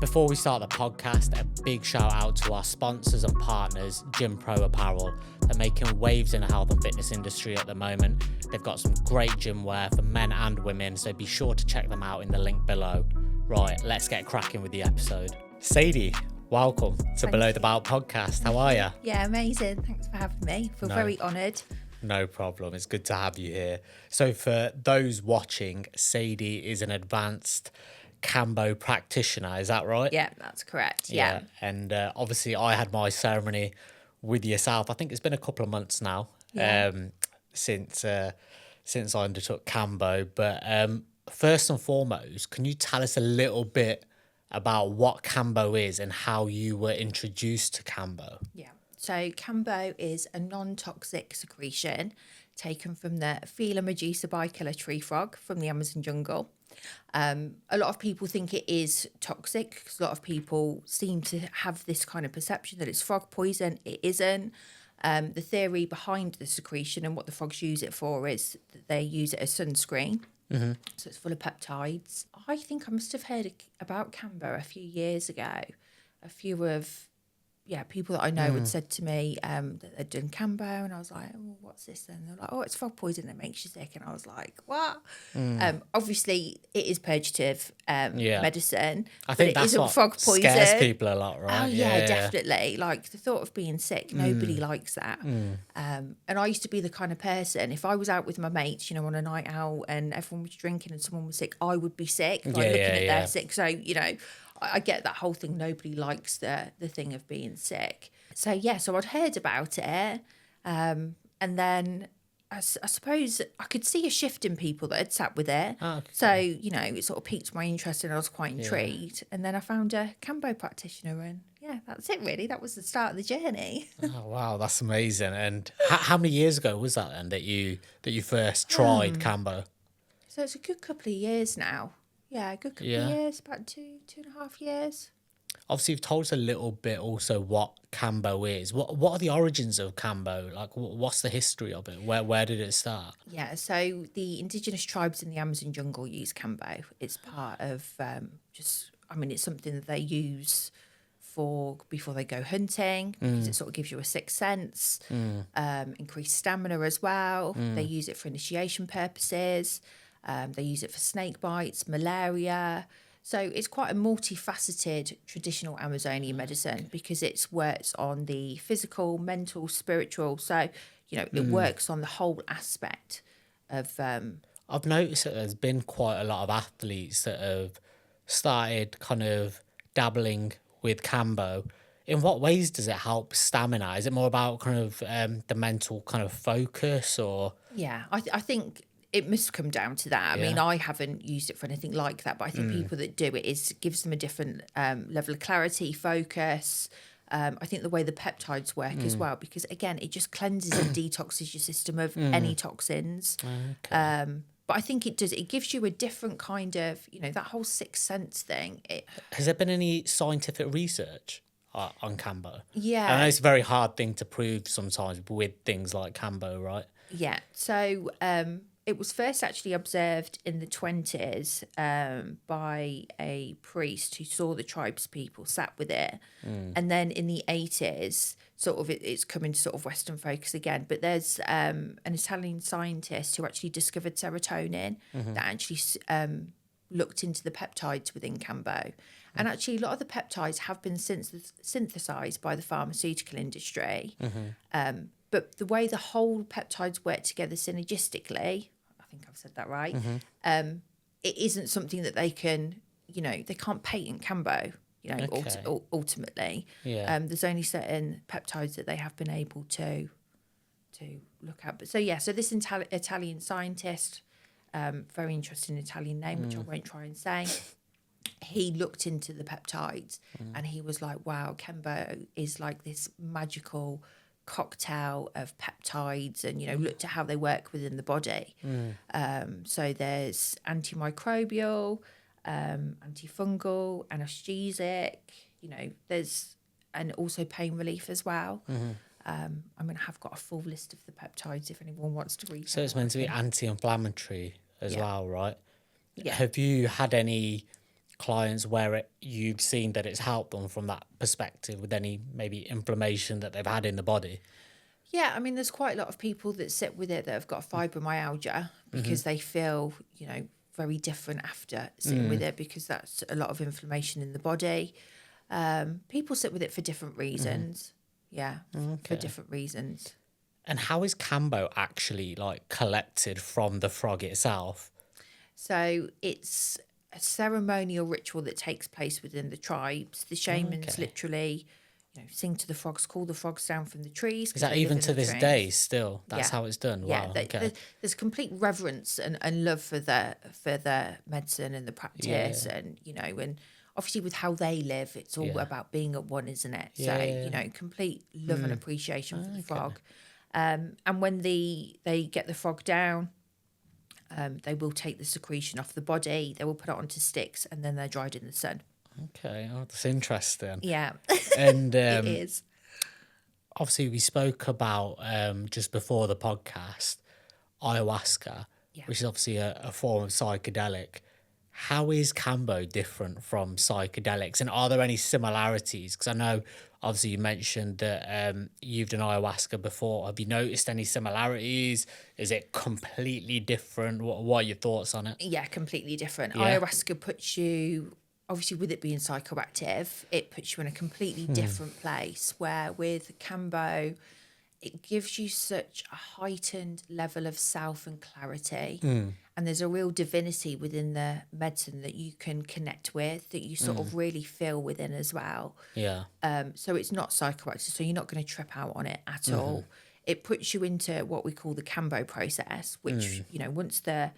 Before we start the podcast, a big shout out to our sponsors and partners, Gym Pro Apparel. They're making waves in the health and fitness industry at the moment. They've got some great gym wear for men and women, so be sure to check them out in the link below. Right, let's get cracking with the episode. Sadie, welcome to Below the Belt podcast. How are you? Yeah, amazing. Thanks for having me. Feel very honoured. No problem. It's good to have you here. So for those watching, Sadie is an advanced Kambo practitioner. Is that right? Yeah, that's correct. Yeah. And obviously I had my ceremony with yourself. I think it's been a couple of months now since I undertook Kambo. But first and foremost, can you tell us a little bit about what Kambo is and how you were introduced to Kambo? Yeah. So Kambo is a non-toxic secretion taken from the Phila medusa bikiller tree frog from the Amazon jungle. A lot of people think it is toxic because a lot of people seem to have this kind of perception that it's frog poison. It isn't. The theory behind the secretion and what the frogs use it for is that they use it as sunscreen. Mm-hmm. So it's full of peptides. I think I must have heard about Kambo a few years ago. A few of people that I know had said to me that they'd done Kambo, and I was like, oh, what's this? And they're like, oh, it's frog poison that makes you sick. And I was like, what? Obviously, it is purgative medicine. I think that's what frog poison scares people a lot, right? Oh, yeah, definitely. Like, the thought of being sick, nobody likes that. And I used to be the kind of person, if I was out with my mates, on a night out and everyone was drinking and someone was sick, I would be sick, looking at their sick. So, I get that whole thing. Nobody likes the thing of being sick. So I'd heard about it. And then I suppose I could see a shift in people that had sat with it. Oh, okay. So, it sort of piqued my interest and I was quite intrigued. Yeah. And then I found a Kambo practitioner and that's it really. That was the start of the journey. Oh, wow. That's amazing. And how many years ago was that then that you first tried Kambo? So it's a good couple of years now. Yeah, a good couple of years, about two and a half years. Obviously, you've told us a little bit also what Kambo is. What are the origins of Kambo? Like, what's the history of it? Where did it start? Yeah, so the indigenous tribes in the Amazon jungle use Kambo. It's part of it's something that they use before they go hunting, because it sort of gives you a sixth sense, increased stamina as well. They use it for initiation purposes. They use it for snake bites, malaria. So it's quite a multifaceted traditional Amazonian medicine because it works on the physical, mental, spiritual. So, it works on the whole aspect of... I've noticed that there's been quite a lot of athletes that have started kind of dabbling with Kambo. In what ways does it help stamina? Is it more about kind of the mental kind of focus or... Yeah, I think... It must come down to that. I mean, I haven't used it for anything like that, but I think people that do it gives them a different level of clarity, focus. I think the way the peptides work as well, because again, it just cleanses and detoxes your system of any toxins. Okay. But I think it does. It gives you a different kind of, that whole sixth sense thing. Has there been any scientific research on Kambo? Yeah. I know it's a very hard thing to prove sometimes with things like Kambo, right? Yeah. So... it was first actually observed in the 1920s by a priest who saw the tribespeople sat with it. And then in the 1980s, sort of it's come into sort of Western focus again. But there's an Italian scientist who actually discovered serotonin that actually looked into the peptides within Kambo. And actually a lot of the peptides have been synthesized by the pharmaceutical industry. But the way the whole peptides work together synergistically, I think I've said that right, it isn't something that they can, they can't patent Kambo, ultimately. Yeah. There's only certain peptides that they have been able to look at. But so this Italian scientist, very interesting Italian name, which I won't try and say, he looked into the peptides and he was like, wow, Kambo is like this magical cocktail of peptides and looked at how they work within the body. So there's antimicrobial, antifungal, analgesic, there's and also pain relief as well. I mean, I have got a full list of the peptides if anyone wants to read. So it's meant to be anti-inflammatory as well, right? Yeah. Have you had any clients where you've seen that it's helped them from that perspective with any maybe inflammation that they've had in the body? Yeah, I mean, there's quite a lot of people that sit with it that have got fibromyalgia because they feel, very different after sitting with it, because that's a lot of inflammation in the body. People sit with it for different reasons. Yeah, for different reasons. And how is Kambo actually like collected from the frog itself? So it's a ceremonial ritual that takes place within the tribes. The shamans literally, sing to the frogs, call the frogs down from the trees. Is that even to this day still? That's how it's done? Yeah, Wow. Okay. there's complete reverence and love for the medicine and the practice, and and obviously with how they live, it's all about being at one, isn't it? So complete love and appreciation for the frog. And when they get the frog down, they will take the secretion off the body, they will put it onto sticks, and then they're dried in the sun. Okay, that's interesting. Yeah. And It is. obviously we spoke about just before the podcast, ayahuasca, which is obviously a form of psychedelic. How is Kambo different from psychedelics, and are there any similarities? Because I know obviously you mentioned that you've done ayahuasca before. Have you noticed any similarities? Is it completely different? What are your thoughts on it? Yeah, completely different. Yeah. Ayahuasca puts you, obviously with it being psychoactive, it puts you in a completely different place, where with Kambo, it gives you such a heightened level of self and clarity. And there's a real divinity within the medicine that you can connect with, that you sort of really feel within as well. Yeah. So it's not psychoactive, so you're not going to trip out on it at all. It puts you into what we call the Kambo process, which, once the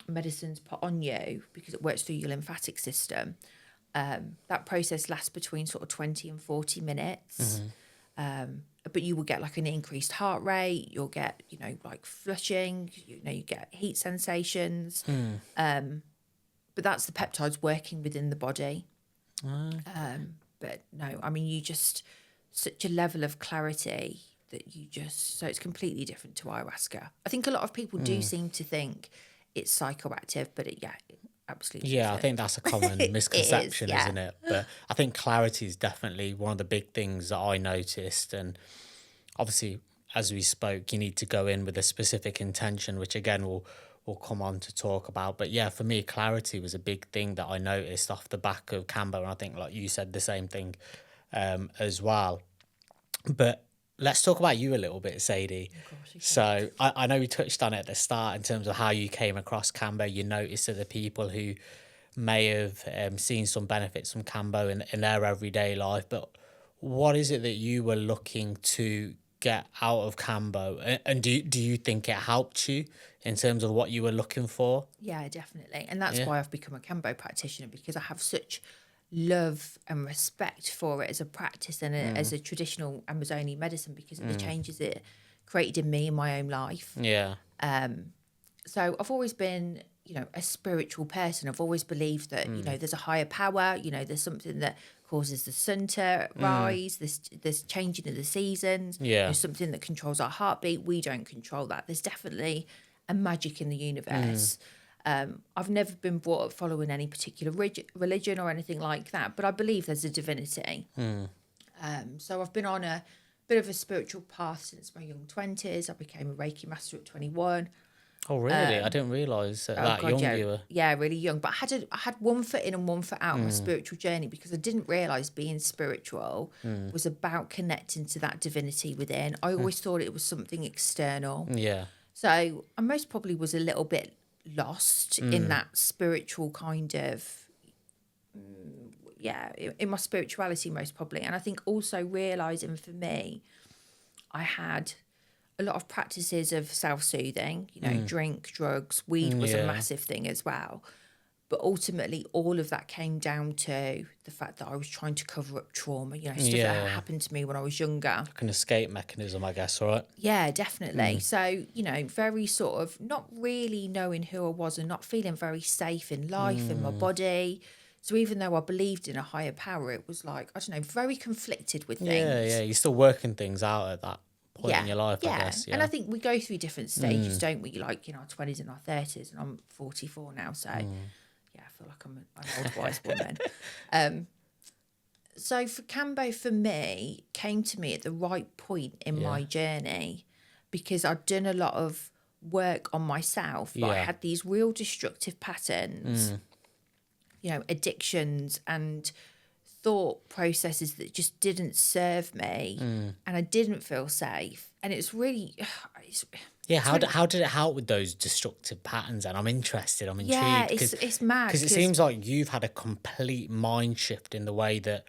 medicine's put on you, because it works through your lymphatic system, that process lasts between sort of 20 and 40 minutes. But you will get like an increased heart rate, you'll get, like flushing, you get heat sensations. But that's the peptides working within the body. But no, I mean, you just, such a level of clarity that you just, so it's completely different to ayahuasca. I think a lot of people do seem to think it's psychoactive, but it absolutely Yeah, isn't. I think that's a common misconception, yeah. isn't it? But I think clarity is definitely one of the big things that I noticed. And obviously, as we spoke, you need to go in with a specific intention, which again we'll come on to talk about. But yeah, for me, clarity was a big thing that I noticed off the back of Kambo, and I think, like you said, the same thing as well. But let's talk about you a little bit, Sadie. So I know we touched on it at the start in terms of how you came across Kambo. You noticed that the people who may have seen some benefits from Kambo in their everyday life, but what is it that you were looking to get out of Kambo? And do you think it helped you in terms of what you were looking for? Yeah, definitely. And that's why I've become a Kambo practitioner, because I have such love and respect for it as a practice and as a traditional Amazonian medicine, because of the changes it created in me in my own life. Yeah. So I've always been, a spiritual person. I've always believed that, there's a higher power, there's something that causes the sun to rise, this changing of the seasons. Yeah. There's something that controls our heartbeat. We don't control that. There's definitely a magic in the universe. I've never been brought up following any particular religion or anything like that, but I believe there's a divinity. So I've been on a bit of a spiritual path since my young 20s. I became a Reiki master at 21. Oh, really? I didn't realise that young you were. Yeah, really young. But I had one foot in and one foot out on my spiritual journey, because I didn't realise being spiritual was about connecting to that divinity within. I always thought it was something external. Yeah. So I most probably was a little bit lost in that spiritual kind of, in my spirituality most probably. And I think also realising for me, I had a lot of practices of self-soothing, drink, drugs, weed was a massive thing as well. But ultimately, all of that came down to the fact that I was trying to cover up trauma, stuff that happened to me when I was younger. Like an escape mechanism, I guess, right? Yeah, definitely. So, very sort of not really knowing who I was and not feeling very safe in life, in my body. So even though I believed in a higher power, it was like, I don't know, very conflicted with things. Yeah. You're still working things out at that point in your life, I guess. Yeah. And I think we go through different stages, don't we? Like in our 20s and our 30s, and I'm 44 now, so... I feel like I'm an old wise woman. So for Kambo, for me, came to me at the right point in my journey, because I'd done a lot of work on myself, but I had these real destructive patterns, you know, addictions and thought processes that just didn't serve me, and I didn't feel safe. And it's really... How did it help with those destructive patterns? And I'm interested, I'm intrigued. Yeah, it's mad. Because it seems like you've had a complete mind shift in the way that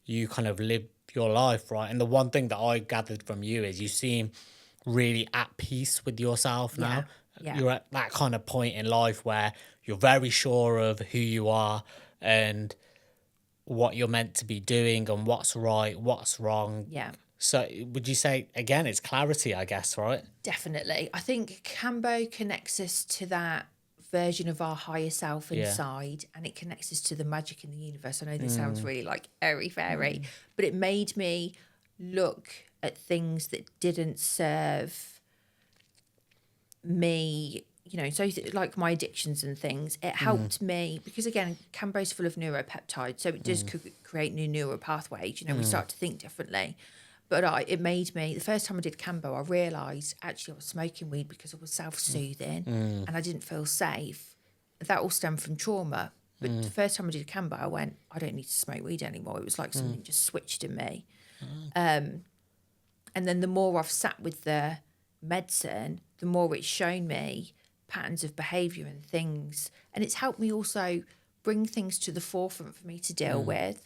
you kind of live your life, right? And the one thing that I gathered from you is you seem really at peace with yourself now. Yeah. You're at that kind of point in life where you're very sure of who you are and what you're meant to be doing and what's right, what's wrong. Yeah. So would you say, again, it's clarity, I guess, right? Definitely. I think Kambo connects us to that version of our higher self inside, and it connects us to the magic in the universe. I know this sounds really like airy-fairy, but it made me look at things that didn't serve me, you know, so like my addictions and things. It helped me because, again, Kambo's full of neuropeptides, so it does create new neural pathways. You know, we start to think differently. But it made me, the first time I did Kambo, I realised actually I was smoking weed because it was self-soothing and I didn't feel safe. That all stemmed from trauma. But the first time I did Kambo, I went, I don't need to smoke weed anymore. It was like something just switched in me. And then the more I've sat with the medicine, the more it's shown me patterns of behaviour and things. And it's helped me also bring things to the forefront for me to deal with.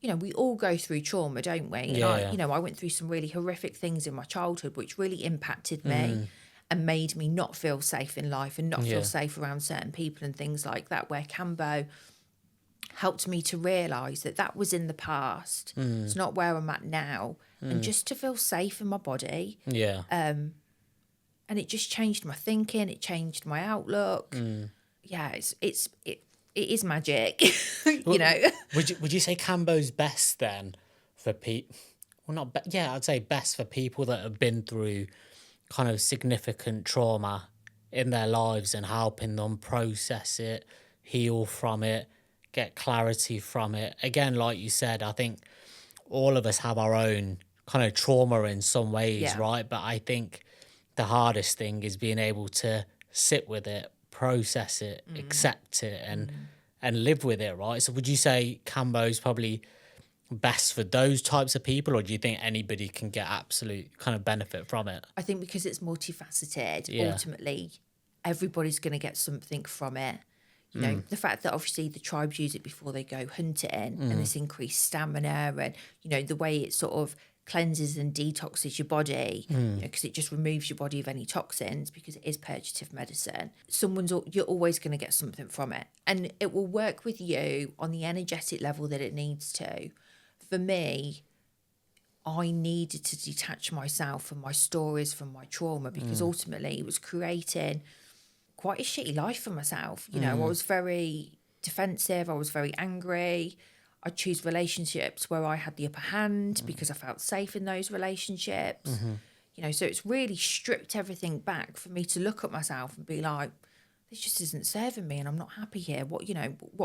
You know, we all go through trauma, don't we? And you know, I went through some really horrific things in my childhood, which really impacted me and made me not feel safe in life and not feel safe around certain people and things like that, where Kambo helped me to realise that that was in the past. It's not where I'm at now. And just to feel safe in my body. And it just changed my thinking. It changed my outlook. Yeah, it is magic, you know. Would you say Kambo's best then for people? Well, not I'd say best for people that have been through kind of significant trauma in their lives and helping them process it, heal from it, get clarity from it. Again, like you said, I think all of us have our own kind of trauma in some ways, right? But I think the hardest thing is being able to sit with it, process it, accept it, and live with it, right? So would you say Kambo's probably best for those types of people, or do you think anybody can get absolute kind of benefit from it? I think because it's multifaceted, ultimately everybody's going to get something from it. You know, the fact that obviously the tribes use it before they go hunting and this increased stamina and, you know, the way it sort of cleanses and detoxes your body, you know, because it just removes your body of any toxins because it is purgative medicine. You're always going to get something from it, and it will work with you on the energetic level that it needs to. For me, I needed to detach myself from my stories, from my trauma, because ultimately it was creating quite a shitty life for myself. You know, I was very defensive. I was very angry. I choose relationships where I had the upper hand because I felt safe in those relationships. You know, so it's really stripped everything back for me to look at myself and be like, this just isn't serving me and I'm not happy here. What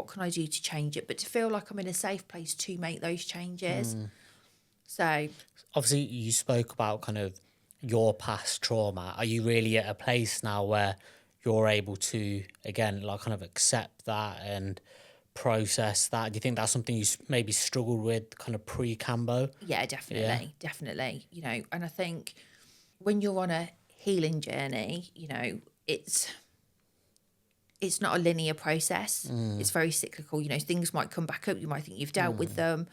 can I do to change it? But to feel like I'm in a safe place to make those changes. So obviously you spoke about kind of your past trauma. Are you really at a place now where you're able to, again, like kind of accept that and process that? Do you think that's something you maybe struggled with kind of pre-Kambo? Yeah, definitely. You know, and I think when you're on a healing journey, you know, it's not a linear process. It's very cyclical. You know, things might come back up. You might think you've dealt with them.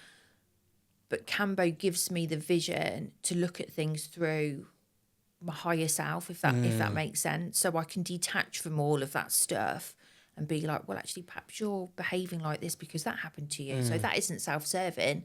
But Kambo gives me the vision to look at things through my higher self, if that makes sense. So I can detach from all of that stuff and be like, well, actually, perhaps you're behaving like this because that happened to you. So that isn't self-serving.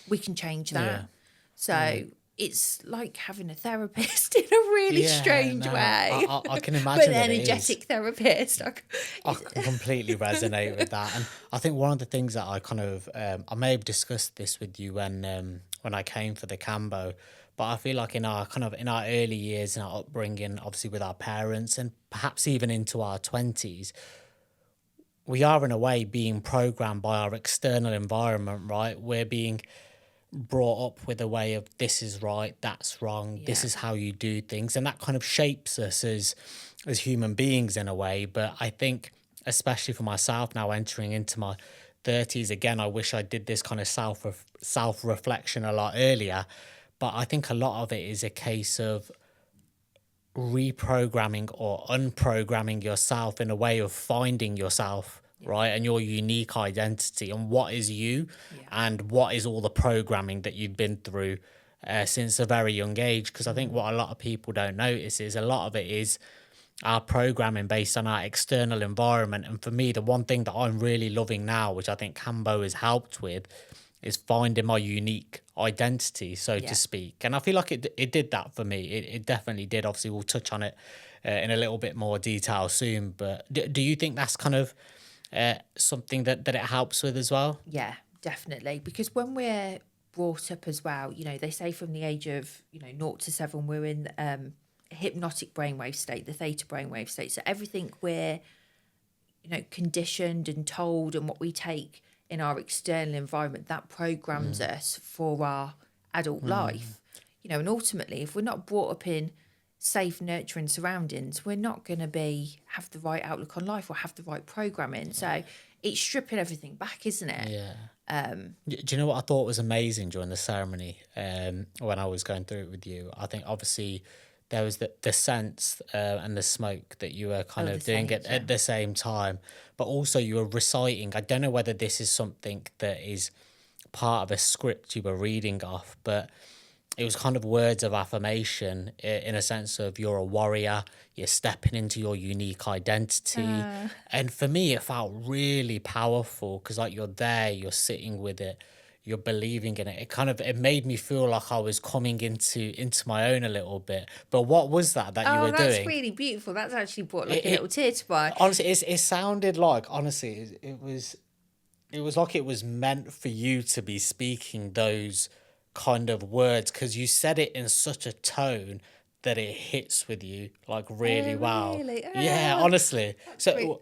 We can change that. So it's like having a therapist in a really strange way. I can imagine but an that energetic therapist. I can completely resonate with that. And I think one of the things that I kind of, I may have discussed this with you when I came for the Kambo, but I feel like in our early years and our upbringing, obviously with our parents and perhaps even into our 20s, we are in a way being programmed by our external environment, right? We're being brought up with a way of this is right, that's wrong, this Yeah. is how you do things, and that kind of shapes us as human beings in a way. But I think, especially for myself now entering into my 30s again, I wish I did this kind of self reflection a lot earlier. But I think a lot of it is a case of reprogramming or unprogramming yourself in a way of finding yourself, right, and your unique identity and what is you, and what is all the programming that you've been through since a very young age. Because I think what a lot of people don't notice is a lot of it is our programming based on our external environment. And for me, the one thing that I'm really loving now, which I think Kambo has helped with, is finding my unique identity, so to speak. And I feel like it did that for me. It definitely did. Obviously, we'll touch on it in a little bit more detail soon. But do you think that's kind of something that it helps with as well? Yeah, definitely. Because when we're brought up as well, you know, they say from the age of, 0 to 7, we're in hypnotic brainwave state, the theta brainwave state. So everything we're, conditioned and told, and what we take in our external environment, that programs us for our adult life. And ultimately, if we're not brought up in safe, nurturing surroundings, we're not going to have the right outlook on life or have the right programming. So it's stripping everything back, isn't it? Yeah. Do you know what I thought was amazing during the ceremony when I was going through it with you? I think obviously there was the sense and the smoke that you were kind of doing it at the same time, but also you were reciting. I don't know whether this is something that is part of a script you were reading off, but it was kind of words of affirmation in a sense of you're a warrior, you're stepping into your unique identity. And for me, it felt really powerful because like you're there, you're sitting with it, you're believing in it. It made me feel like I was coming into my own a little bit. But what was that you were doing? Oh, that's really beautiful. That's actually brought like a little tear to my... Honestly, it sounded like, honestly, it was like it was meant for you to be speaking those kind of words, because you said it in such a tone that it hits with you like really well. Really? Yeah, honestly. So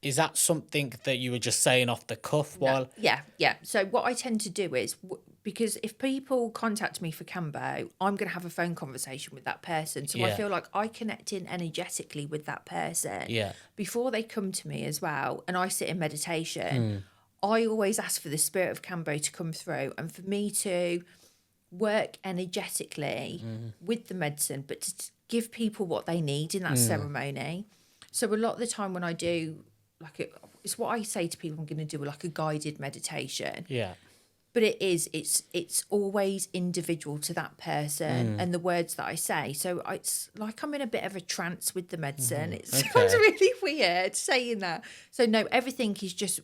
is that something that you were just saying off the cuff while... Yeah. So what I tend to do is, because if people contact me for Kambo, I'm going to have a phone conversation with that person. So I feel like I connect in energetically with that person before they come to me as well. And I sit in meditation. I always ask for the spirit of Kambo to come through and for me to work energetically with the medicine, but to give people what they need in that ceremony. So a lot of the time when I do, it's what I say to people, I'm going to do like a guided meditation. Yeah. But it's always individual to that person and the words that I say. So it's like I'm in a bit of a trance with the medicine. It sounds really weird saying that. So no, everything is just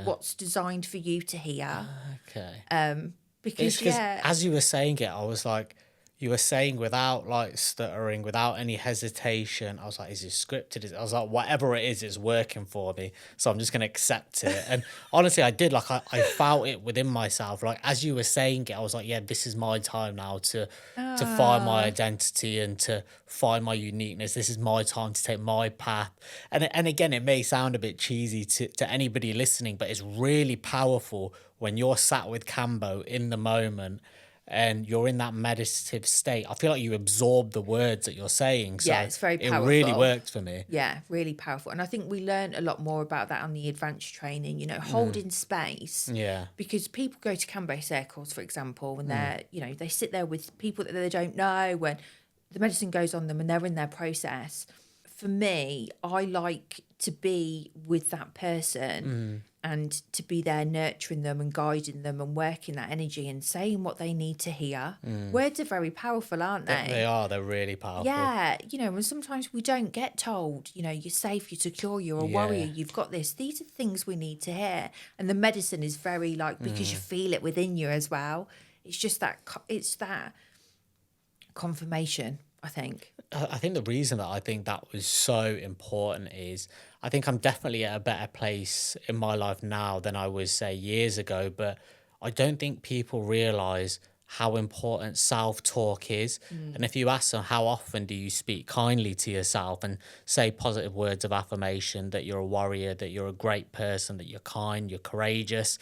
what's designed for you to hear. Okay. Because as you were saying it, I was like, you were saying without like stuttering, without any hesitation. I was like, is it scripted? I was like, whatever it is, it's working for me. So I'm just going to accept it. And honestly, I did. Like, I felt it within myself. Like, as you were saying it, I was like, yeah, this is my time now to find my identity and to find my uniqueness. This is my time to take my path. And again, it may sound a bit cheesy to anybody listening, but it's really powerful when you're sat with Kambo in the moment and you're in that meditative state. I feel like you absorb the words that you're saying. So it's very powerful. It really worked for me. Yeah, really powerful. And I think we learn a lot more about that on the advanced training, holding space. Yeah. Because people go to Kambo circles, for example, and they're, they sit there with people that they don't know, when the medicine goes on them and they're in their process. For me, I like to be with that person and to be there nurturing them and guiding them and working that energy and saying what they need to hear. Words are very powerful, aren't they? They are. They're really powerful. Yeah. And sometimes we don't get told, you're safe, you're secure, you're a warrior, you've got this. These are things we need to hear. And the medicine is very because you feel it within you as well. It's just that, it's that confirmation, I think. I think the reason that I think that was so important is I think I'm definitely at a better place in my life now than I was, say, years ago. But I don't think people realise how important self-talk is. And if you ask them, how often do you speak kindly to yourself and say positive words of affirmation, that you're a warrior, that you're a great person, that you're kind, you're courageous,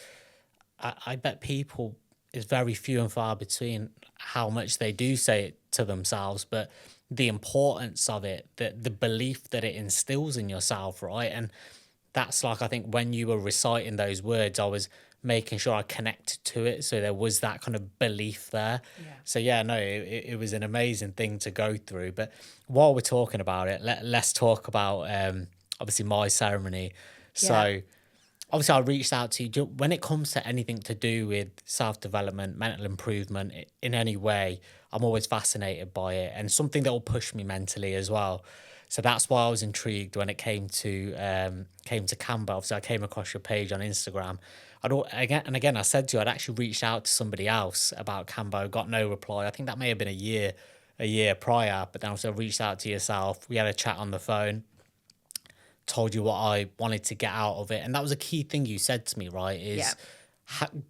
I bet people, it's very few and far between how much they do say it to themselves, but the importance of it, the belief that it instills in yourself, right? And that's like, I think when you were reciting those words, I was making sure I connected to it. So there was that kind of belief there. Yeah. So yeah, no, it was an amazing thing to go through. But while we're talking about it, let's talk about obviously my ceremony. So obviously I reached out to you when it comes to anything to do with self-development, mental improvement in any way. I'm always fascinated by it, and something that will push me mentally as well. So that's why I was intrigued when it came to Kambo. Obviously, I came across your page on Instagram. Again, I said to you, I'd actually reached out to somebody else about Kambo, got no reply. I think that may have been a year prior, but then also reached out to yourself. We had a chat on the phone, told you what I wanted to get out of it. And that was a key thing you said to me, right? Is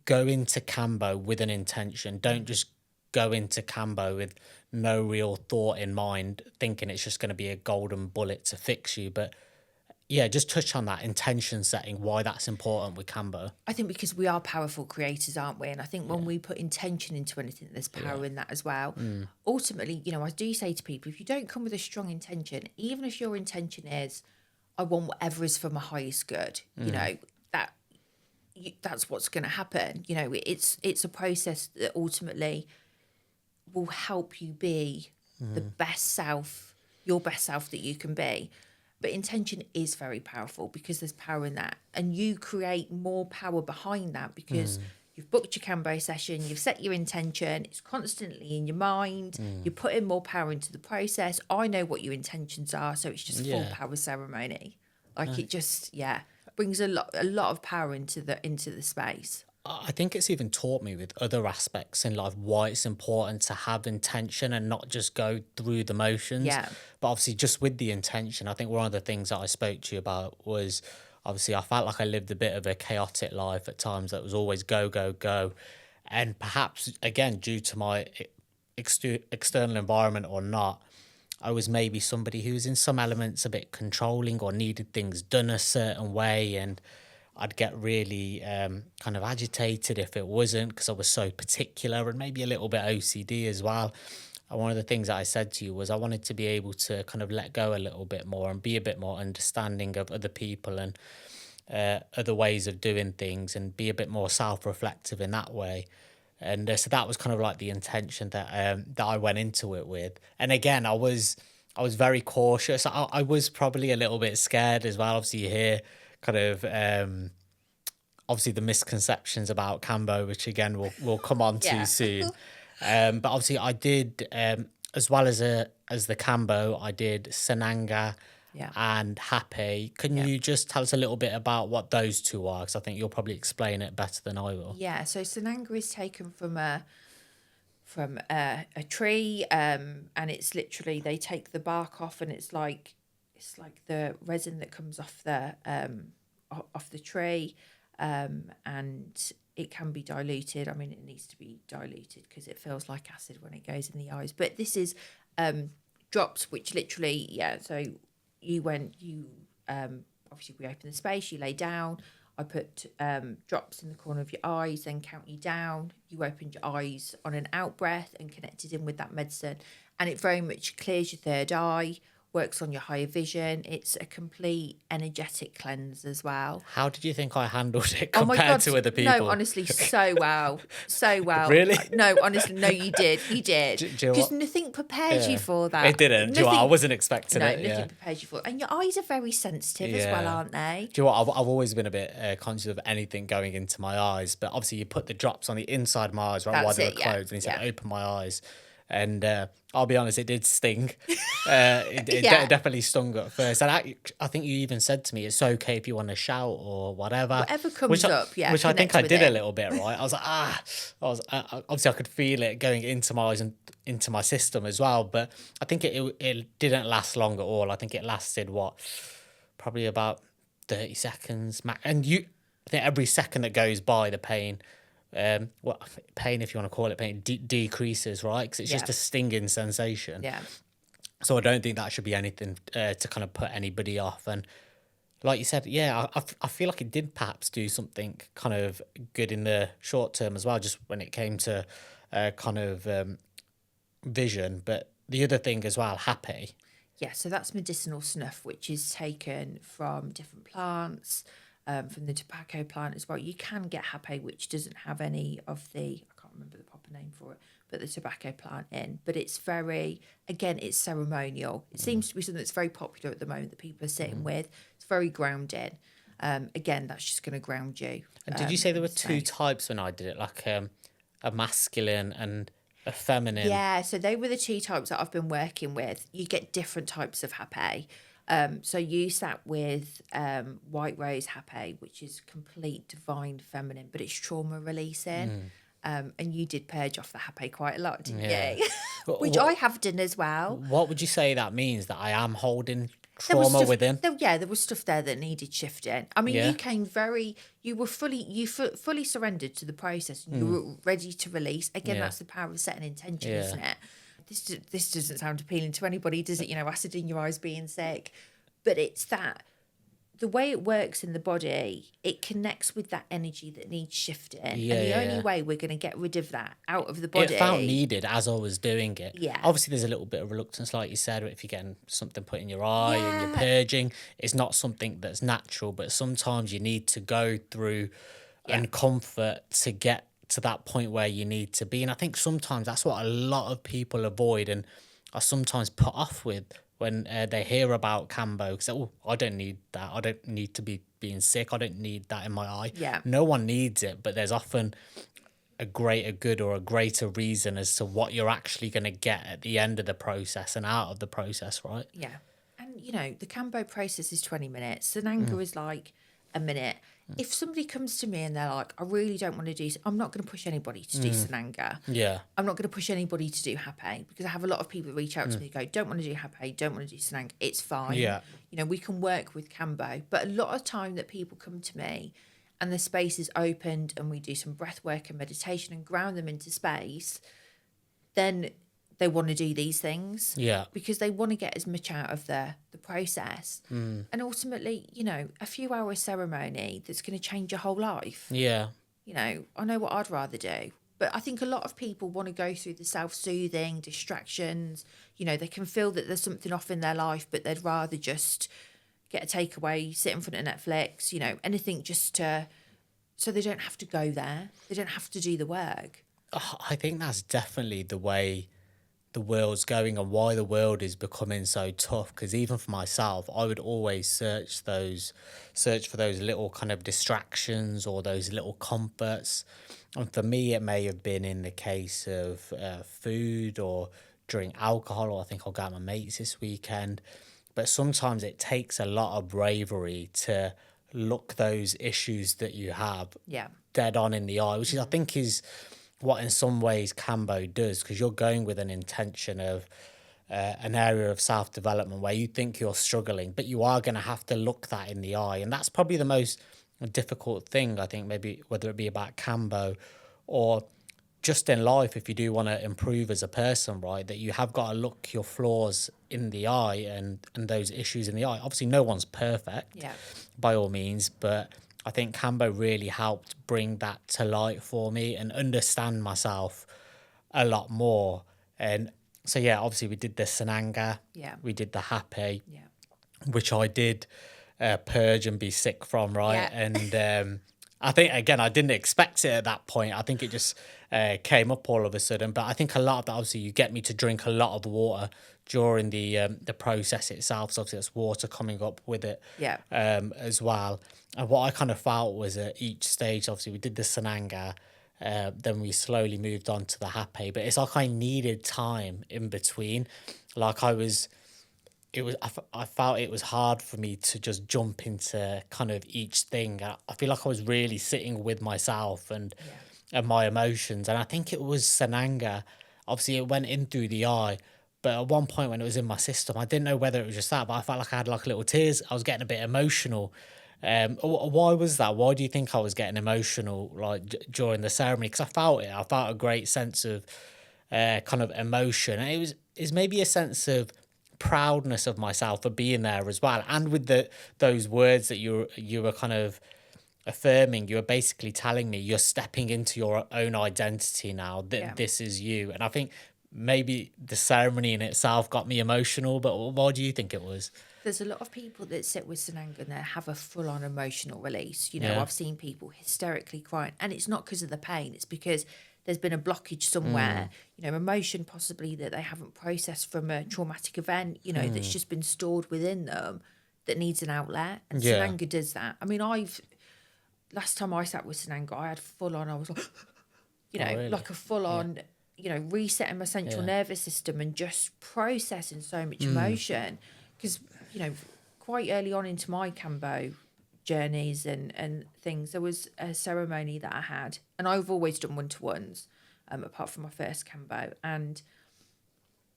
go into Kambo with an intention. Don't just go into Kambo with no real thought in mind, thinking it's just going to be a golden bullet to fix you. But yeah, just touch on that intention setting, why that's important with Kambo. I think because we are powerful creators, aren't we? And I think when we put intention into anything, there's power in that as well. Ultimately, you know, I do say to people, if you don't come with a strong intention, even if your intention is, I want whatever is for my highest good, you know, that's what's going to happen. You know, it's a process that ultimately will help you be the best self, your best self that you can be. But intention is very powerful because there's power in that. And you create more power behind that because you've booked your Kambo session, you've set your intention, it's constantly in your mind, you're putting more power into the process. I know what your intentions are, so it's just full power ceremony. Like it just, brings a lot of power into the space. I think it's even taught me with other aspects in life why it's important to have intention and not just go through the motions. Yeah. But obviously, just with the intention, I think one of the things that I spoke to you about was obviously I felt like I lived a bit of a chaotic life at times that was always go, go, go. And perhaps, again, due to my external environment or not, I was maybe somebody who was in some elements a bit controlling or needed things done a certain way, and I'd get really kind of agitated if it wasn't because I was so particular and maybe a little bit OCD as well. And one of the things that I said to you was I wanted to be able to kind of let go a little bit more and be a bit more understanding of other people and other ways of doing things and be a bit more self-reflective in that way. And so that was kind of like the intention that that I went into it with. And again, I was very cautious. I was probably a little bit scared as well. Obviously, you hear kind of obviously the misconceptions about Kambo, which again we'll come on to soon. But obviously, I did as well as the Kambo, I did Sananga and Hapé. Can you just tell us a little bit about what those two are? Because I think you'll probably explain it better than I will. Yeah, so Sananga is taken from a tree, and it's literally they take the bark off, and it's like the resin that comes off the tree, and it can be diluted. I mean, it needs to be diluted because it feels like acid when it goes in the eyes. But this is drops, which literally, so obviously we open the space, you lay down. I put drops in the corner of your eyes, then count you down. You opened your eyes on an out breath and connected in with that medicine. And it very much clears your third eye, works on your higher vision. It's a complete energetic cleanse as well. How did you think I handled it compared to other people? No, honestly, so well. So well. Really? No, honestly, no, you did. You did. Because nothing prepared you for that. It didn't. Do you know what? I wasn't expecting it. No, nothing prepared you for it. And your eyes are very sensitive as well, aren't they? Do you know what? I've always been a bit conscious of anything going into my eyes. But obviously, you put the drops on the inside of my eyes, right, while they were closed. And he said, open my eyes. And I'll be honest, it did sting. It definitely stung at first. And I think you even said to me, it's okay if you want to shout or whatever. Whatever comes up, Which I think I did a little bit, right? I was like, obviously I could feel it going into my eyes and into my system as well. But I think it didn't last long at all. I think it lasted, probably about 30 seconds. And I think every second that goes by, the pain what pain, if you want to call it pain, decreases, right? Because it's just a stinging sensation. Yeah. So I don't think that should be anything to kind of put anybody off. And like you said, I feel like it did perhaps do something kind of good in the short term as well, just when it came to kind of vision. But the other thing as well, Hapé. Yeah, so that's medicinal snuff, which is taken from different plants, from the tobacco plant as well. You can get Hapé, which doesn't have any of the, I can't remember the proper name for it, but the tobacco plant in. But it's very, again, it's ceremonial. It seems to be something that's very popular at the moment that people are sitting with. It's very grounding. Again, that's just going to ground you. And did you say there were two types when I did it, like a masculine and a feminine? Yeah, so they were the two types that I've been working with. You get different types of Hapé. So you sat with white rose Hapé, which is complete divine feminine, but it's trauma releasing. And you did purge off the Hapé quite a lot, didn't you? Which I have done as well. What would you say that means? That I am holding trauma within? There was stuff there that needed shifting. I mean, you came fully surrendered to the process, and you were ready to release. Again, that's the power of setting intention, isn't it? This doesn't sound appealing to anybody, does it? Acid in your eyes, being sick, but it's that the way it works in the body, it connects with that energy that needs shifting. And the only way we're going to get rid of that out of the body. It felt needed as I was doing it. Yeah. Obviously, there's a little bit of reluctance, like you said, if you're getting something put in your eye and you're purging. It's not something that's natural, but sometimes you need to go through and comfort to get to that point where you need to be. And I think sometimes that's what a lot of people avoid and are sometimes put off with when they hear about Kambo, because I don't need that. I don't need to be being sick. I don't need that in my eye. Yeah. No one needs it, but there's often a good or a greater reason as to what you're actually going to get at the end of the process and out of the process, right? Yeah. And, the Kambo process is 20 minutes. Sananga is like a minute. If somebody comes to me and they're like, I really don't want to do, I'm not going to push anybody to do Sananga. Yeah. I'm not going to push anybody to do Hapé, because I have a lot of people reach out to me and go, don't want to do Hapé, don't want to do Sananga. It's fine. Yeah. We can work with Kambo. But a lot of time that people come to me and the space is opened and we do some breath work and meditation and ground them into space, then they want to do these things. Yeah. Because they want to get as much out of the process. And ultimately, a few hours ceremony that's going to change your whole life. Yeah. I know what I'd rather do. But I think a lot of people want to go through the self-soothing, distractions. They can feel that there's something off in their life, but they'd rather just get a takeaway, sit in front of Netflix, anything just so they don't have to go there. They don't have to do the work. I think that's definitely the way the world's going and why the world is becoming so tough, because even for myself, I would always search for those little kind of distractions or those little comforts. And for me, it may have been in the case of food or drink alcohol, or I think I'll go out with my mates this weekend. But sometimes it takes a lot of bravery to look those issues that you have dead on in the eye, which is, I think, is what in some ways Kambo does, because you're going with an intention of an area of self-development where you think you're struggling, but you are going to have to look that in the eye. And that's probably the most difficult thing, I think, maybe whether it be about Kambo or just in life, if you do want to improve as a person, right, that you have got to look your flaws in the eye and those issues in the eye. Obviously, no one's perfect by all means, but I think Kambo really helped bring that to light for me and understand myself a lot more. And so, obviously we did the Sananga, we did the Hapé, which I did purge and be sick from, right? And I think, again, I didn't expect it at that point. I think it just came up all of a sudden. But I think a lot of that, obviously, you get me to drink a lot of water during the process itself. So obviously, there's water coming up with it as well. And what I kind of felt was at each stage, obviously, we did the Sananga, then we slowly moved on to the Hapé. But it's like I needed time in between. Like I felt it was hard for me to just jump into kind of each thing. I feel like I was really sitting with myself and my emotions. And I think it was Sananga. Obviously, it went in through the eye. But at one point when it was in my system, I didn't know whether it was just that, but I felt like I had like little tears. I was getting a bit emotional Why was that? Why do you think I was getting emotional like during the ceremony? Because I felt it. I felt a great sense of kind of emotion. And it's maybe a sense of proudness of myself for being there as well. And with those words that you were kind of affirming, you were basically telling me you're stepping into your own identity now, that this is you. And I think maybe the ceremony in itself got me emotional, but why do you think it was? There's a lot of people that sit with Sananga and they have a full-on emotional release. You know, I've seen people hysterically crying, and it's not because of the pain. It's because there's been a blockage somewhere, you know, emotion possibly that they haven't processed from a traumatic event, you know, that's just been stored within them that needs an outlet. And Sananga does that. I mean, last time I sat with Sananga, I had full-on, I was like, you know, like a full-on, you know, resetting my central nervous system and just processing so much emotion. Because, you know, quite early on into my Kambo journeys and things, there was a ceremony that I had, and I've always done one-to-ones, apart from my first Kambo. And,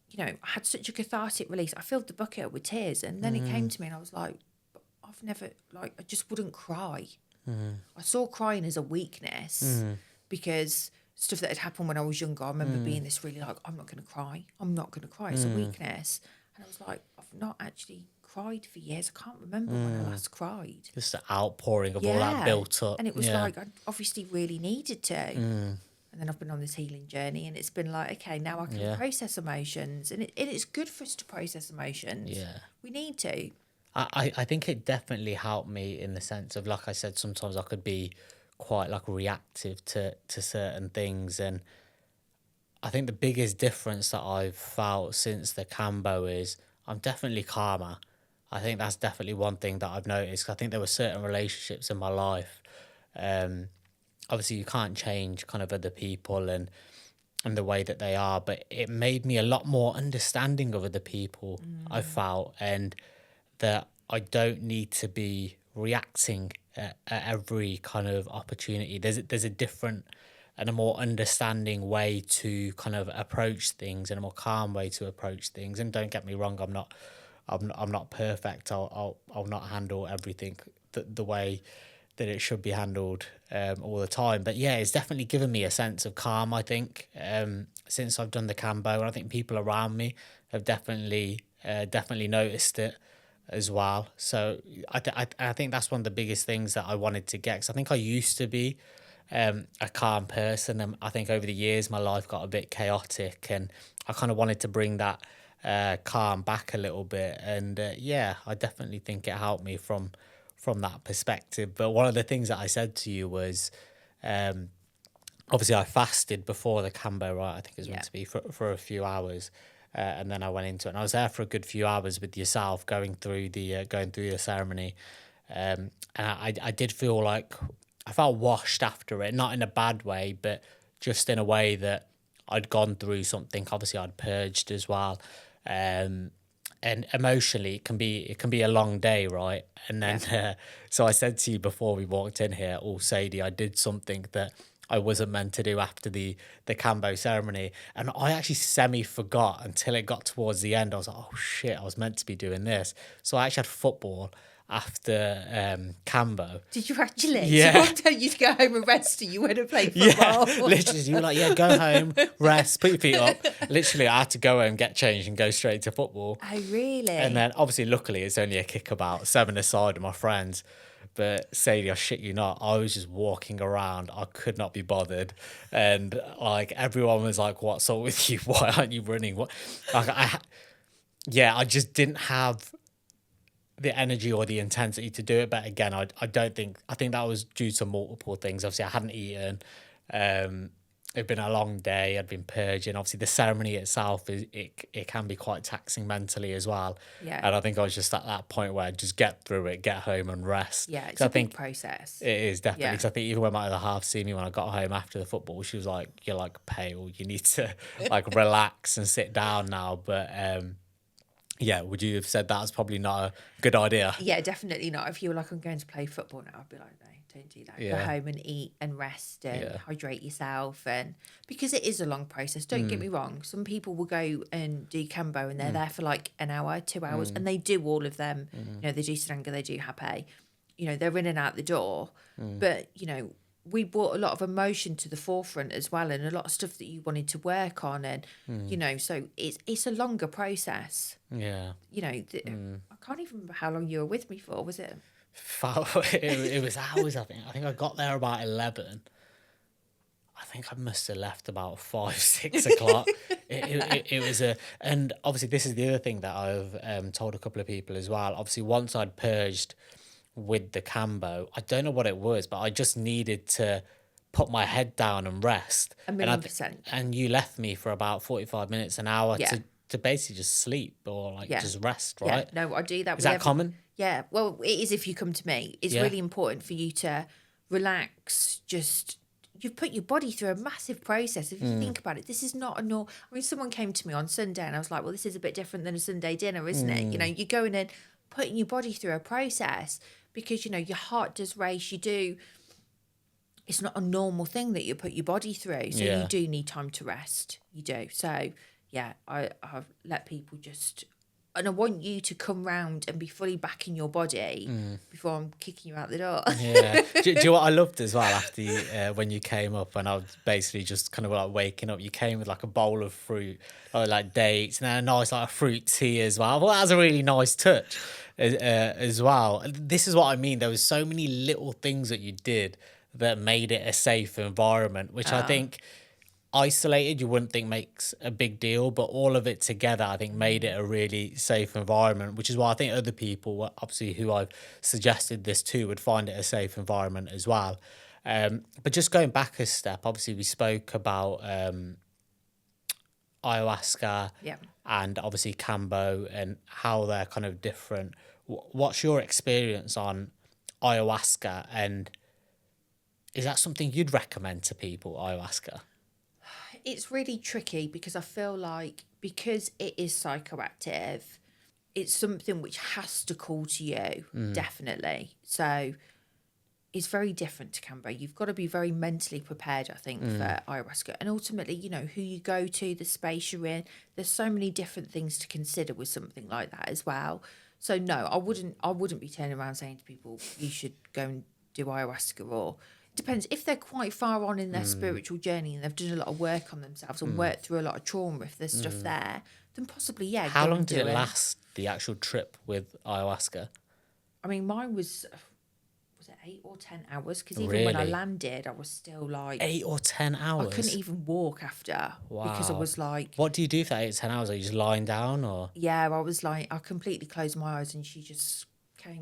you know, I had such a cathartic release. I filled the bucket with tears, and then it came to me and I was like, I've never, like, I just wouldn't cry. I saw crying as a weakness because stuff that had happened when I was younger, I remember being this really like, I'm not going to cry. I'm not going to cry. It's a weakness. And I was like, I've not actually cried for years. I can't remember when I last cried. Just the outpouring of all that built up. And it was like, I obviously really needed to. And then I've been on this healing journey, and it's been like, okay, now I can process emotions. And it's good for us to process emotions. Yeah. We need to. I think it definitely helped me in the sense of, like I said, sometimes I could be quite like reactive to certain things. And I think the biggest difference that I've felt since the Kambo is I'm definitely calmer. I think that's definitely one thing that I've noticed. I think there were certain relationships in my life. Obviously, you can't change kind of other people and the way that they are, but it made me a lot more understanding of other people, I felt, and that I don't need to be reacting at every kind of opportunity. There's a different and a more understanding way to kind of approach things, and a more calm way to approach things. And don't get me wrong, I'm not perfect. I'll not handle everything the way that it should be handled all the time. But yeah, it's definitely given me a sense of calm, I think, since I've done the Kambo. And I think people around me have definitely noticed it as well. So I think that's one of the biggest things that I wanted to get, because I think I used to be a calm person, and I think over the years my life got a bit chaotic, and I kind of wanted to bring that calm back a little bit. And I definitely think it helped me from that perspective. But one of the things that I said to you was, obviously I fasted before the Kambo, right? I think it was meant to be for a few hours. And then I went into it, and I was there for a good few hours with yourself, going through the ceremony. And I did feel like I felt washed after it, not in a bad way, but just in a way that I'd gone through something. Obviously, I'd purged as well. And emotionally, it can be a long day, right? And then, so I said to you before we walked in here, Sadie, I did something that I wasn't meant to do after the Kambo ceremony. And I actually semi-forgot until it got towards the end. I was like, oh shit, I was meant to be doing this. So I actually had football after Kambo. Did you actually? Yeah. So I told you to go home and rest, and you went and play football. Yeah, literally, you were like, go home, rest, put your feet up. Literally, I had to go home, get changed, and go straight to football. Oh, really? And then, obviously, luckily, it's only a kick about 7-a-side of my friends. But Sadie, I shit you not, I was just walking around. I could not be bothered. And, like, everyone was like, what's up with you? Why aren't you running? What? Like, I just didn't have the energy or the intensity to do it. But again, I think that was due to multiple things. Obviously, I hadn't eaten. It'd been a long day. I'd been purging. Obviously, the ceremony itself it can be quite taxing mentally as well. Yeah. And I think I was just at that point where I'd just get through it, get home and rest. Yeah, it's a big process. It is definitely. Because I think even when my other half see me when I got home after the football, she was like, "You're like pale. You need to like relax and sit down now." But yeah, would you have said that was probably not a good idea? Yeah, definitely not. If you were like, I'm going to play football now, I'd be like, no, don't do that. Go home and eat and rest and hydrate yourself. And because it is a long process, don't get me wrong. Some people will go and do Kambo and they're there for like an hour, 2 hours, and they do all of them. You know, they do Sananga, they do Hapé. you know, they're in and out the door. But, you know, we brought a lot of emotion to the forefront as well, and a lot of stuff that you wanted to work on. And, you know, so it's a longer process. Yeah. You know, I can't even remember how long you were with me for. Was it? It was hours, I think. I think I got there about 11. I think I must have left about 5, 6 o'clock. It was and obviously this is the other thing that I've told a couple of people as well. Obviously, once I'd purged with the Kambo, I don't know what it was, but I just needed to put my head down and rest. 1,000,000%. And you left me for about 45 minutes, an hour Yeah. to basically just sleep or like just rest, right? Yeah, no, I do that. Is that common? Yeah, well, it is if you come to me. It's really important for you to relax, just... You've put your body through a massive process. If you think about it, this is not a normal... I mean, someone came to me on Sunday and I was like, well, this is a bit different than a Sunday dinner, isn't it? You know, you're going in, putting your body through a process because, you know, your heart does race. You do... It's not a normal thing that you put your body through. So you do need time to rest. You do. So, yeah, I've let people just... And I want you to come round and be fully back in your body before I'm kicking you out the door. Yeah. Do you know what I loved as well after you, when you came up and I was basically just kind of like waking up, you came with like a bowl of fruit or like dates and then a nice like a fruit tea as well. I thought that was a really nice touch as well. This is what I mean. There was so many little things that you did that made it a safe environment, which I think... isolated you wouldn't think makes a big deal, but all of it together I think made it a really safe environment, which is why I think other people, obviously who I've suggested this to, would find it a safe environment as well. But just going back a step, obviously we spoke about ayahuasca and obviously Kambo and how they're kind of different. What's your experience on ayahuasca, and is that something you'd recommend to people, ayahuasca? It's really tricky because I feel like because it is psychoactive, it's something which has to call to you, definitely. So it's very different to Kambo. You've got to be very mentally prepared, I think, for ayahuasca. And ultimately, you know, who you go to, the space you're in, there's so many different things to consider with something like that as well. So no, I wouldn't be turning around saying to people, you should go and do ayahuasca, or... Depends if they're quite far on in their spiritual journey and they've done a lot of work on themselves and worked through a lot of trauma. If there's stuff there, then possibly How long did it last, the actual trip with ayahuasca? I mean, mine was it 8 or 10 hours? Because even when I landed, I was still like 8 or 10 hours. I couldn't even walk after because I was like, what do you do for 8 or 10 hours? Are you just lying down or? Yeah, I was like, I completely closed my eyes and she just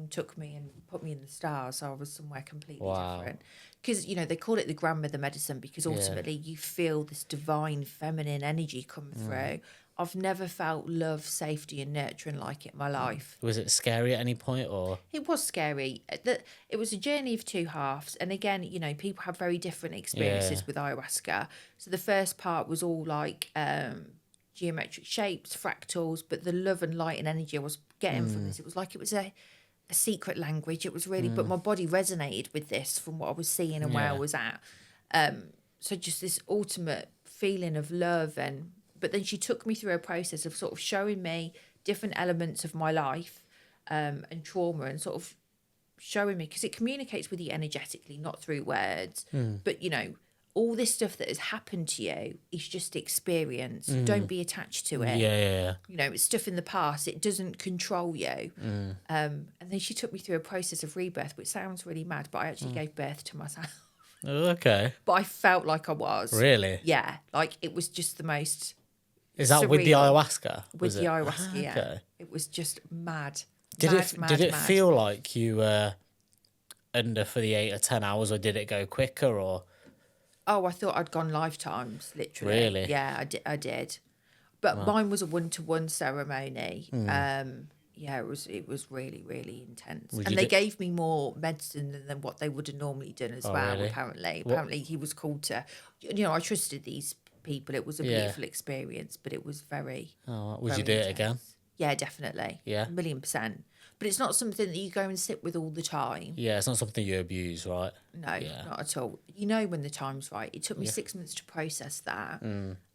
took me and put me in the stars. So I was somewhere completely different. Because, you know, they call it the grandmother medicine because ultimately you feel this divine feminine energy come through. I've never felt love, safety and nurturing like it in my life. Was it scary at any point or? It was scary. It was a journey of two halves. And again, you know, people have very different experiences with ayahuasca. So the first part was all like geometric shapes, fractals, but the love and light and energy I was getting from this, it was like it was a secret language. It was really, but my body resonated with this from what I was seeing and where I was at. So just this ultimate feeling of love. But then she took me through a process of sort of showing me different elements of my life and trauma, and sort of showing me, because it communicates with you energetically, not through words. But, you know, all this stuff that has happened to you is just experience. Don't be attached to it. Yeah. You know, it's stuff in the past. It doesn't control you. And then she took me through a process of rebirth, which sounds really mad, but I actually gave birth to myself. Okay. But I felt like I was. Really? Yeah. Like it was just the most... Is that surreal. with the ayahuasca? With the ayahuasca, okay. yeah. It was just mad. Did mad. it feel like you were under for the 8 or 10 hours, or did it go quicker, or? Oh, I thought I'd gone lifetimes, literally. Really? Yeah, I did. But mine was a 1-to-1 ceremony. Yeah, it was really, really intense. And they gave me more medicine than what they would have normally done as well, really? apparently. Apparently he was called to, you know, I trusted these people. It was a beautiful experience, but it was very... would you do it again? Yeah, definitely. Yeah? 1,000,000%. But it's not something that you go and sit with all the time. Yeah, it's not something you abuse, right? No, not at all. You know when the time's right. It took me 6 months to process that.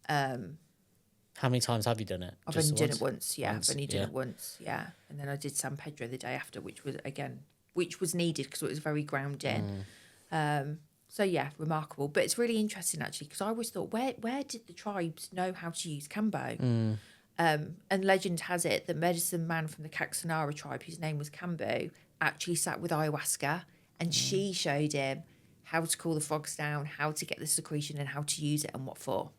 How many times have you done it? I've only done it once, yeah. I've only done it once, yeah. And then I did San Pedro the day after, which was, again, which was needed because it was very grounding. So yeah, remarkable. But it's really interesting actually, because I always thought, where did the tribes know how to use Kambo? And legend has it that medicine man from the Caxanara tribe, whose name was Kambo, actually sat with ayahuasca, and she showed him how to cool the frogs down, how to get the secretion, and how to use it and what for.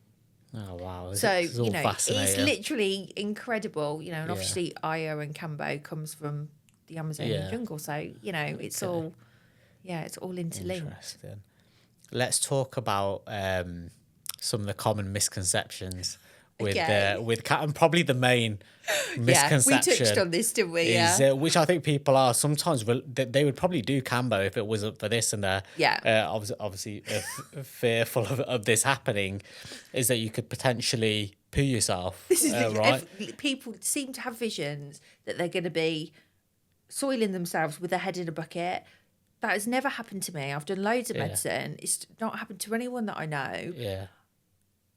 Oh wow! So It's all it's fascinating. literally incredible. And obviously Aya and Kambo comes from the Amazonian jungle, so it's all it's all interlinked. Interesting. Let's talk about some of the common misconceptions with and probably the main misconception. We touched on this, didn't we? Is, which I think people are sometimes they would probably do Kambo if it wasn't for this, and they're obviously fearful of this happening. Is that you could potentially poo yourself? This is right. People seem to have visions that they're going to be soiling themselves with their head in a bucket. That has never happened to me. I've done loads of medicine. It's not happened to anyone that I know. Yeah.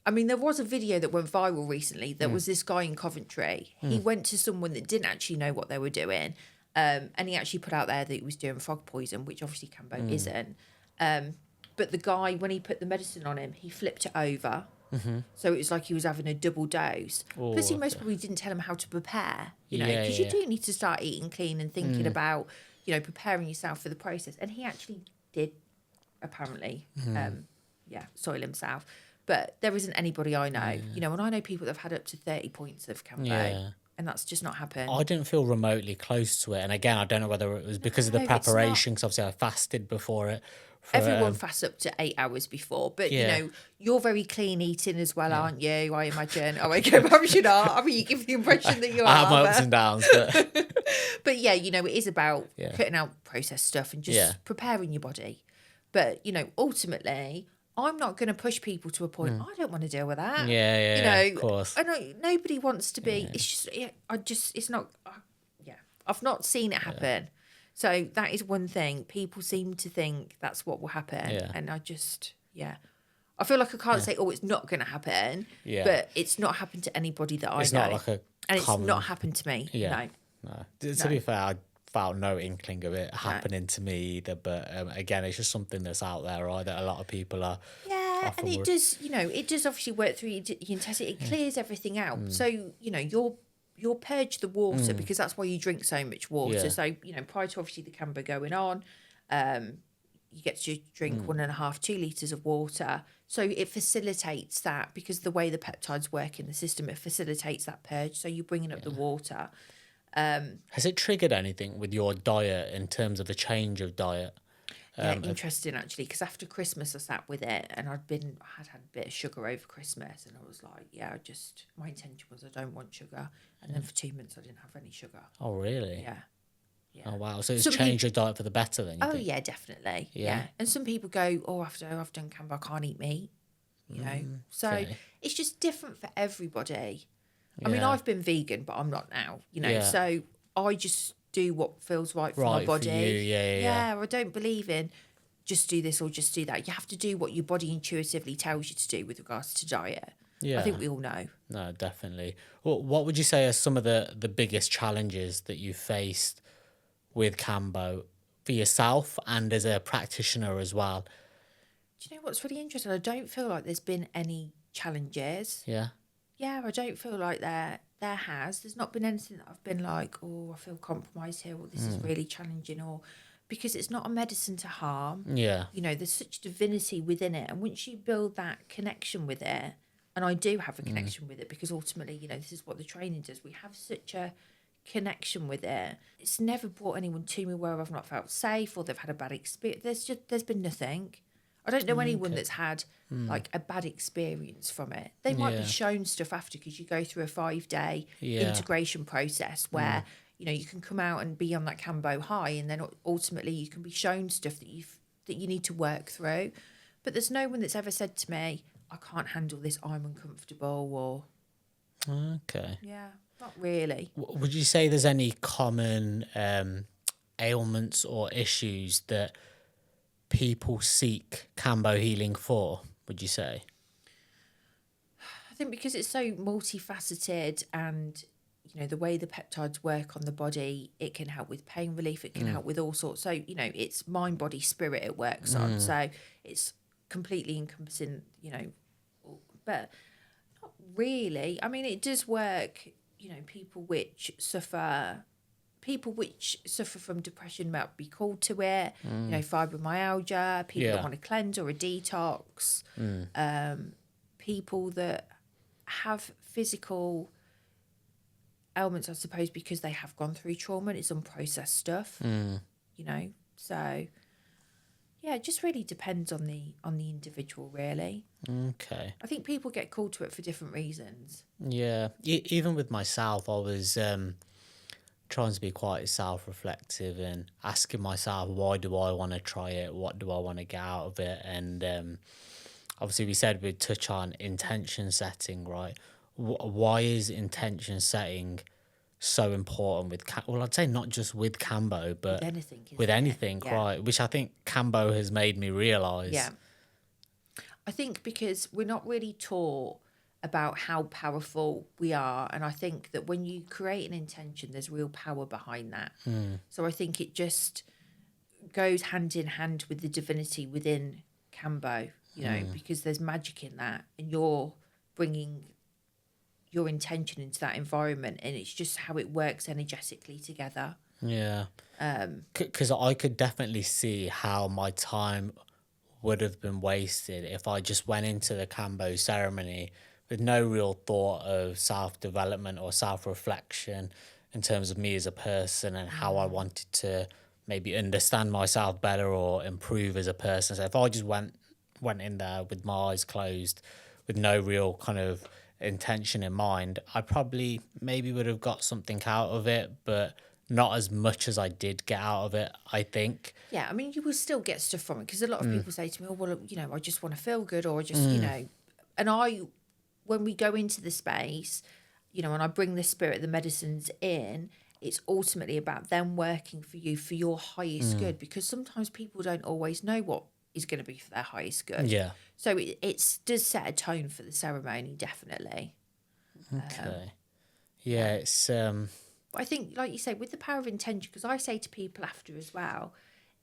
I mean, there was a video that went viral recently. There was this guy in Coventry. He went to someone that didn't actually know what they were doing. And he actually put out there that he was doing frog poison, which obviously Kambo isn't. But the guy, when he put the medicine on him, he flipped it over. So it was like he was having a double dose. Plus, he most probably didn't tell him how to prepare, because you do need to start eating clean and thinking about, preparing yourself for the process. And he actually did, apparently, soil himself. But there isn't anybody I know, and I know people that have had up to 30 points of Kambo, and that's just not happened. I didn't feel remotely close to it. And again, I don't know whether it was because of the preparation, because obviously I fasted before it. Everyone fasts up to 8 hours before, but you're very clean eating as well, aren't you? I imagine. Oh, okay, perhaps you're not. I mean, you give the impression that you are. I have my ups and downs, but but yeah, it is about cutting out processed stuff and just preparing your body. But ultimately, I'm not going to push people to a point. I don't want to deal with that. Of course. I know nobody wants to be. It's just. It's not. I've not seen it happen. So that is one thing. People seem to think that's what will happen. And I just, I feel like I can't say, it's not going to happen. But it's not happened to anybody that I know. It's not like and it's not happened to me. No. To be fair, I felt no inkling of it happening to me either. But again, it's just something that's out there, right? That a lot of people are. Yeah, and it does, it does obviously work through your intestine. It clears everything out. So, you'll purge the water because that's why you drink so much water. So, prior to obviously the Kambo going on, you get to drink 1.5, 2 litres of water. So it facilitates that, because the way the peptides work in the system, it facilitates that purge. So you're bringing up the water. Has it triggered anything with your diet in terms of a change of diet? Interesting actually, because after Christmas I sat with it, and I had a bit of sugar over Christmas, and I was like, my intention was I don't want sugar, and then for 2 months I didn't have any sugar. Oh really? Yeah. Oh wow! So it's changed your diet for the better then? You think? Yeah, definitely. Yeah. And some people go, after I've done Kambo, I can't eat meat. So it's just different for everybody. I mean, I've been vegan, but I'm not now. So I just do what feels right for my body. For you. Yeah. I don't believe in just do this or just do that. You have to do what your body intuitively tells you to do with regards to diet. I think we all know. No, definitely. Well, what would you say are some of the biggest challenges that you faced with Kambo for yourself and as a practitioner as well? Do you know what's really interesting? I don't feel like there's been any challenges. Yeah, I don't feel like there has. There's not been anything that I've been like, I feel compromised here, or this is really challenging, or because it's not a medicine to harm. Yeah. There's such divinity within it. And once you build that connection with it, and I do have a connection with it, because ultimately, this is what the training does. We have such a connection with it. It's never brought anyone to me where I've not felt safe or they've had a bad experience. There's been nothing. I don't know anyone that's had like a bad experience from it. They might be shown stuff after, because you go through a 5-day integration process where you can come out and be on that Kambo high, and then ultimately you can be shown stuff that you need to work through. But there's no one that's ever said to me, I can't handle this, I'm uncomfortable, or not really. Would you say there's any common ailments or issues that people seek Kambo healing for, would you say? I think because it's so multifaceted, and you know, the way the peptides work on the body, it can help with pain relief, it can help with all sorts. So, you know, it's mind, body, spirit it works on. So it's completely encompassing, you know, but not really. I mean, it does work, you know, people which suffer from depression might be called to it, you know, fibromyalgia, people that want to cleanse or a detox, people that have physical ailments, I suppose, because they have gone through trauma and it's unprocessed stuff, you know. So yeah, it just really depends on the individual, really. Okay. I think people get called to it for different reasons. Yeah. Even with myself, I was trying to be quite self-reflective and asking myself, why do I want to try it? What do I want to get out of it? And obviously we said we'd touch on intention setting, right? Why is intention setting so important with well, I'd say not just with Kambo, but with anything, Yeah. right? Which I think Kambo has made me realize. Yeah. I think because we're not really taught about how powerful we are, and I think that when you create an intention, there's real power behind that. So I think it just goes hand in hand with the divinity within Kambo, you know, because there's magic in that, and you're bringing your intention into that environment, and it's just how it works energetically together. Yeah. Because I could definitely see how my time would have been wasted if I just went into the Kambo ceremony with no real thought of self-development or self-reflection in terms of me as a person and how I wanted to maybe understand myself better or improve as a person. So if I just went in there with my eyes closed with no real kind of intention in mind, I probably maybe would have got something out of it, but not as much as I did get out of it, I think. Yeah, I mean, you will still get stuff from it, because a lot of people say to me, oh, well, you know, I just want to feel good, or just, you know, and when we go into the space, you know, and I bring the spirit, the medicines in, it's ultimately about them working for you for your highest good, because sometimes people don't always know what is going to be for their highest good. Yeah. So it does set a tone for the ceremony, definitely. Okay. Yeah, it's But I think, like you say, with the power of intention, because I say to people after as well,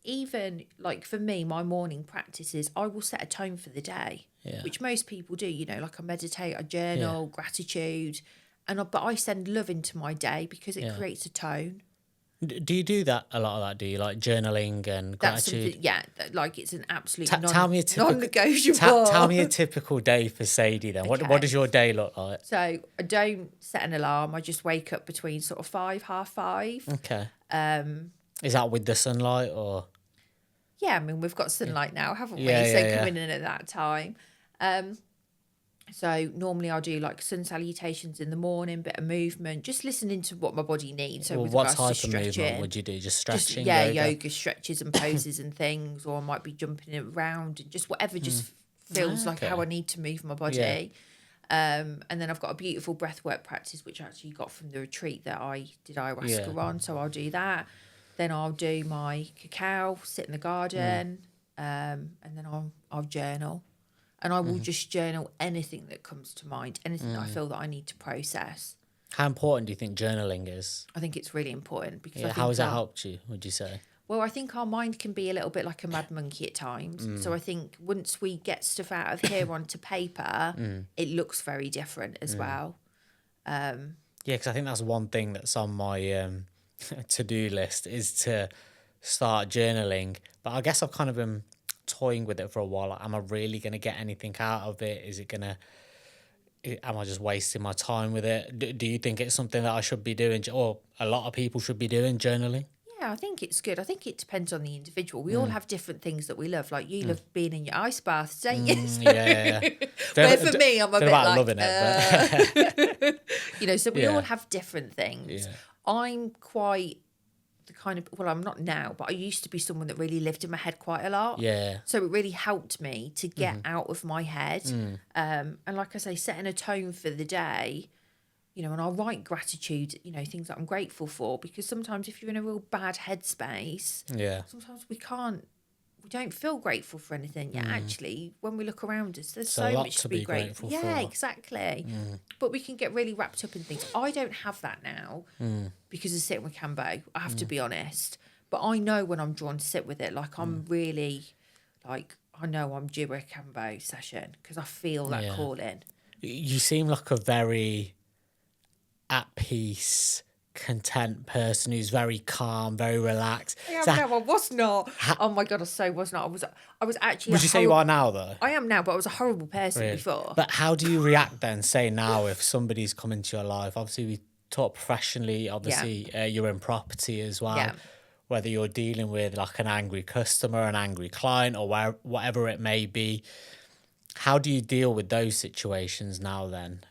even like for me, my morning practices, I will set a tone for the day, which most people do, you know, like I meditate, I journal, gratitude, but I send love into my day because it creates a tone. Do you do that, a lot of that? Do you like journaling and That's gratitude? something, like it's an absolute non-negotiable. Tell me a typical day for Sadie then. Okay. What does your day look like? So I don't set an alarm. I just wake up between sort of 5, 5:30. Okay. Is that with the sunlight or? Yeah, I mean, we've got sunlight now, haven't we? Yeah, So coming in at that time. So normally I'll do like sun salutations in the morning, bit of movement, just listening to what my body needs. So Well, with what regards type to of movement stretching, would you do? Just stretching? yoga stretches and poses and things, or I might be jumping around and just whatever just feels like how I need to move my body. And then I've got a beautiful breathwork practice, which I actually got from the retreat that I did ayahuasca on. So I'll do that. Then I'll do my cacao, sit in the garden, and then I'll journal. And I will just journal anything that comes to mind, anything that I feel that I need to process. How important do you think journaling is? I think it's really important, because I think how has that helped you, would you say? Well, I think our mind can be a little bit like a mad monkey at times. So I think once we get stuff out of here onto paper, it looks very different as well. Yeah, because I think that's one thing that's on my to-do list, is to start journaling. But I guess I've kind of been toying with it for a while. Like, am I really going to get anything out of it? Am I just wasting my time with it? Do you think it's something that I should be doing, or a lot of people should be doing, journaling? Yeah, I think it's good. I think it depends on the individual. We all have different things that we love. Like you love being in your ice baths, don't you? Where for me, I'm a bit like loving it, but you know. So we all have different things. Yeah. I'm quite the kind of, well, I'm not now, but I used to be someone that really lived in my head quite a lot. Yeah. So it really helped me to get out of my head. And like I say, setting a tone for the day, you know, and I'll write gratitude, you know, things that I'm grateful for, because sometimes if you're in a real bad headspace, sometimes we can't we don't feel grateful for anything. Yeah, actually, when we look around us, there's So so a lot much to be be grateful. grateful Yeah, for. exactly. But we can get really wrapped up in things. I don't have that now because of sitting with Kambo. I have to be honest. But I know when I'm drawn to sit with it, like I'm really, like I know I'm due a Kambo session because I feel that Yeah. calling. You seem like a very at peace, content person who's very calm, very relaxed. I am So now. I was not. Oh my god, I so was not. I was actually. would you say you are now, though? I am now, but I was a horrible person Really? before. But how do you react then, say now, if somebody's come into your life? Obviously, we talk professionally. Obviously, you're in property as well. Yeah. Whether you're dealing with like an angry customer, an angry client, or whatever it may be. How do you deal with those situations now then?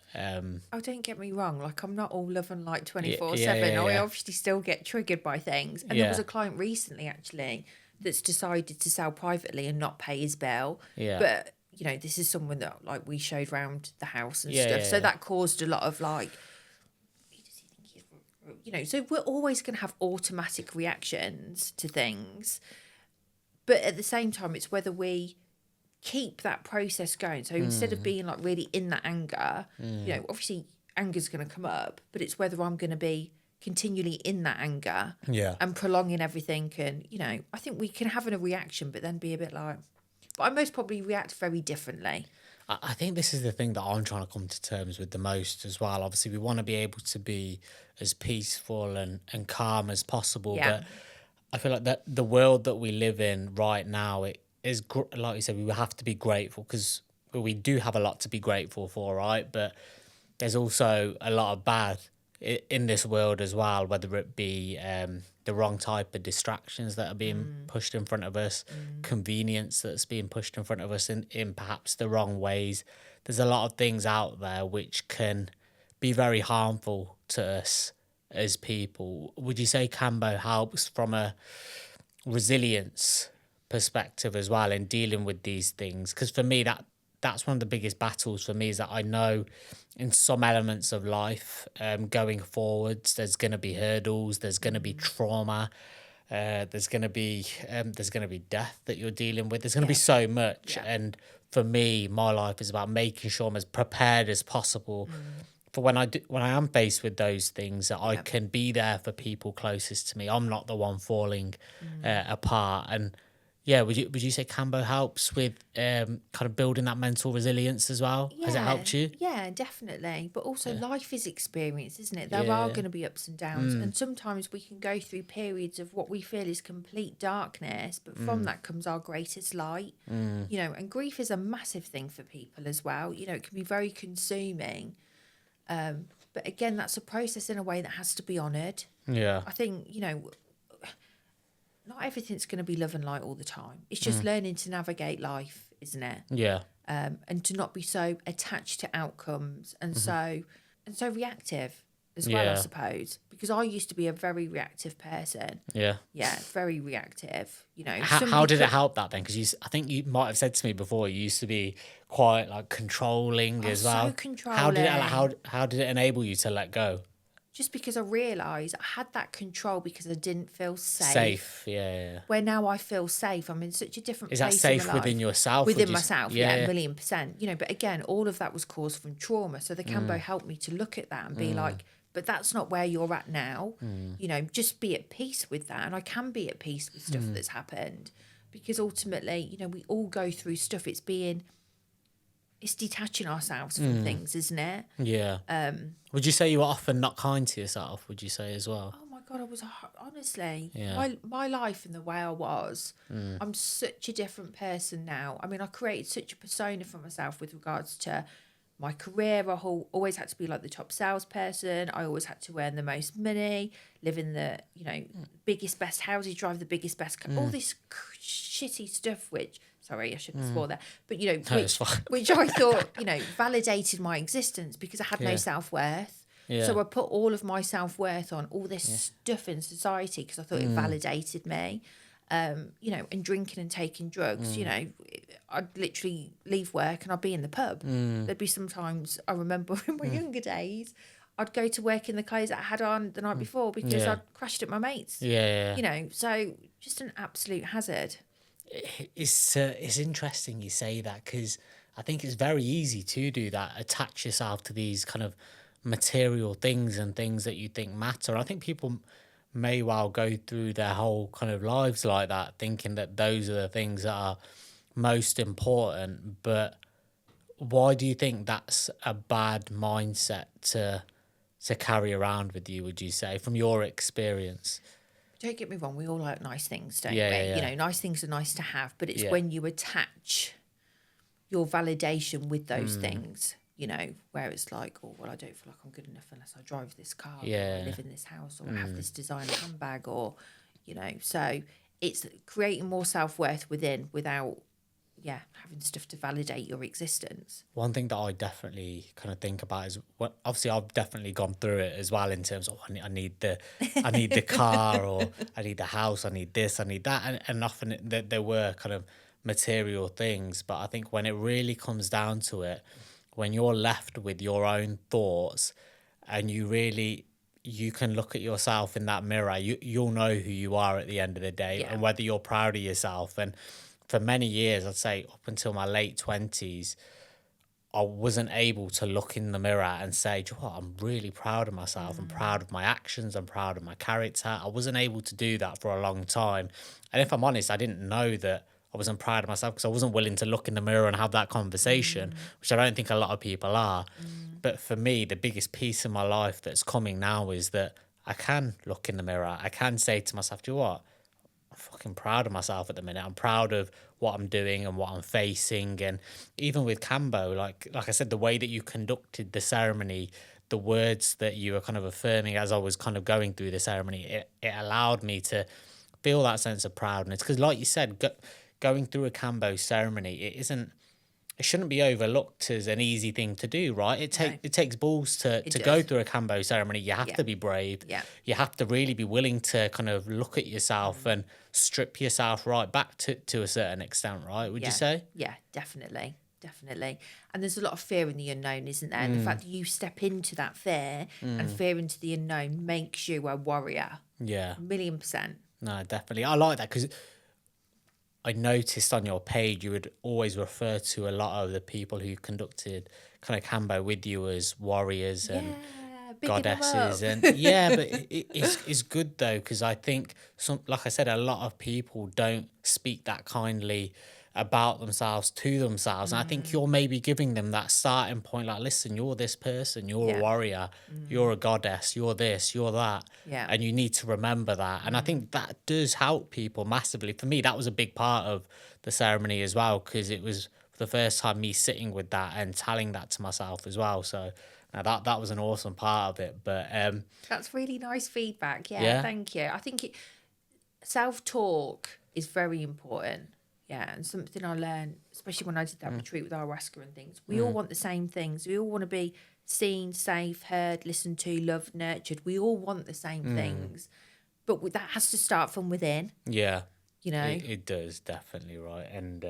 Oh, don't get me wrong. Like, I'm not all love and light 24/7. yeah. I obviously still get triggered by things. And there was Yeah. a client recently, actually, that's decided to sell privately and not pay his bill. Yeah. But, you know, this is someone that, like, we showed round the house and Yeah, stuff. yeah, So yeah. that caused a lot of, like, you know, so we're always going to have automatic reactions to things. But at the same time, it's whether we keep that process going. So instead of being like really in that anger, you know, obviously anger's going to come up, but it's whether I'm going to be continually in that anger Yeah. and prolonging everything. And, you know, I think we can have a reaction, but then be a bit like, but I most probably react very differently. I think this is the thing that I'm trying to come to terms with the most as well. Obviously, we want to be able to be as peaceful and calm as possible. Yeah. But I feel like that the world that we live in right now, it is, like you said, we have to be grateful because we do have a lot to be grateful for, right? But there's also a lot of bad in this world as well, whether it be the wrong type of distractions that are being pushed in front of us, convenience that's being pushed in front of us in perhaps the wrong ways. There's a lot of things out there which can be very harmful to us as people. Would you say Kambo helps from a resilience perspective as well in dealing with these things? Because for me, that's one of the biggest battles for me, is that I know in some elements of life, going forwards, there's going to be hurdles, there's going to be trauma, there's going to be death that you're dealing with. There's going to be so much, and for me, my life is about making sure I'm as prepared as possible for when I am faced with those things, that I can be there for people closest to me. I'm not the one falling apart. And yeah, would you say Kambo helps with kind of building that mental resilience as well? Yeah, Has it helped you? Yeah, definitely. But also life is experience, isn't it? There Yeah, are yeah. going to be ups and downs. And sometimes we can go through periods of what we feel is complete darkness, but from that comes our greatest light. You know, and grief is a massive thing for people as well. You know, it can be very consuming. But again, that's a process in a way that has to be honoured. Yeah. I think, you know, not everything's going to be love and light all the time. It's just learning to navigate life, isn't it? Yeah. And to not be so attached to outcomes and so reactive as well, I Yeah. suppose. Because I used to be a very reactive person. Yeah. Yeah, very reactive. You know, How did it help that then? Because I think you might have said to me before, you used to be quite like controlling as so well. controlling. How did it enable you to let go? Just because I realised I had that control because I didn't feel safe. Safe. Yeah. Where now I feel safe. I'm in such a different Is place that in safe my life. within yourself? Within would you myself, yeah, yeah, 1,000,000%. You know, but again, all of that was caused from trauma. So the Kambo helped me to look at that and be like, but that's not where you're at now. You know, just be at peace with that. And I can be at peace with stuff that's happened. Because ultimately, you know, we all go through stuff. It's detaching ourselves from things, isn't it? Yeah. Would you say you were often not kind to yourself? Would you say as well? Oh my God, I was honestly, Yeah. my life and the way I was, I'm such a different person now. I mean, I created such a persona for myself with regards to my career. I always had to be like the top salesperson. I always had to earn the most money, live in the, you know, biggest, best houses, drive the biggest, best car, all this shitty stuff, which, sorry, I shouldn't have swore there, but, you know, No, it's fine. which I thought, you know, validated my existence because I had no self-worth. Yeah. So I put all of my self-worth on all this stuff in society because I thought it validated me. You know, and drinking and taking drugs, you know, I'd literally leave work and I'd be in the pub. There'd be sometimes, I remember in my younger days, I'd go to work in the clothes that I had on the night before because Yeah. I'd crashed at my mate's. Yeah. You know, so just an absolute hazard. It's interesting you say that, because I think it's very easy to do that, attach yourself to these kind of material things and things that you think matter. I think people may well go through their whole kind of lives like that, thinking that those are the things that are most important. But why do you think that's a bad mindset to carry around with you, would you say, from your experience? Don't get me wrong, we all like nice things, don't Yeah, we? yeah, You yeah. know, nice things are nice to have, but it's Yeah. when you attach your validation with Hmm. those things, you know, where it's like, oh, well, I don't feel like I'm good enough unless I drive this car, or Yeah. I live in this house, or I have this designer handbag, or, you know, so it's creating more self-worth within without, yeah, having stuff to validate your existence. One thing that I definitely kind of think about is, what, obviously I've definitely gone through it as well, in terms of, I need the car, or I need the house, I need this, I need that, and often there were kind of material things. But I think when it really comes down to it, when you're left with your own thoughts, and you can look at yourself in that mirror, you'll know who you are at the end of the day, Yeah. and whether you're proud of yourself. And for many years, I'd say up until my late 20s, I wasn't able to look in the mirror and say, "Do you know what, I'm really proud of myself. I'm proud of my actions. I'm proud of my character." I wasn't able to do that for a long time. And if I'm honest, I didn't know that I wasn't proud of myself, because I wasn't willing to look in the mirror and have that conversation, which I don't think a lot of people are. But for me, the biggest piece in my life that's coming now is that I can look in the mirror. I can say to myself, "Do you know what? I'm fucking proud of myself at the minute. I'm proud of what I'm doing and what I'm facing." And even with Kambo, like I said, the way that you conducted the ceremony, the words that you were kind of affirming as I was kind of going through the ceremony, it allowed me to feel that sense of proudness. Because like you said, going through a Kambo ceremony, it shouldn't be overlooked as an easy thing to do, right? No. It takes balls to It go does. through a Kambo ceremony. You have Yeah. to be brave. Yeah. You have to really be willing to kind of look at yourself and strip yourself right back to a certain extent, right? Would you say? Yeah, definitely. Definitely. And there's a lot of fear in the unknown, isn't there? And the fact that you step into that fear and fear into the unknown makes you a warrior. Yeah. 1,000,000%. No, definitely. I like that, because I noticed on your page you would always refer to a lot of the people who conducted kind of Kambo with you as warriors and Yeah, bigging them goddesses. up. And yeah, but it's good though, because I think like I said, a lot of people don't speak that kindly about themselves to themselves, and I think you're maybe giving them that starting point, like, listen, you're this person, you're a Yeah. warrior, you're a goddess, you're this, you're that, Yeah. and you need to remember that. And I think that does help people massively. For me, that was a big part of the ceremony as well, because it was the first time me sitting with that and telling that to myself as well. So now that was an awesome part of it. But That's really nice feedback. Yeah, Yeah. thank you. I think self-talk is very important. Yeah, and something I learned, especially when I did that retreat with ayahuasca and things, we all want the same things. We all want to be seen, safe, heard, listened to, loved, nurtured. We all want the same things. But that has to start from within, yeah, you know? it does, definitely, right. And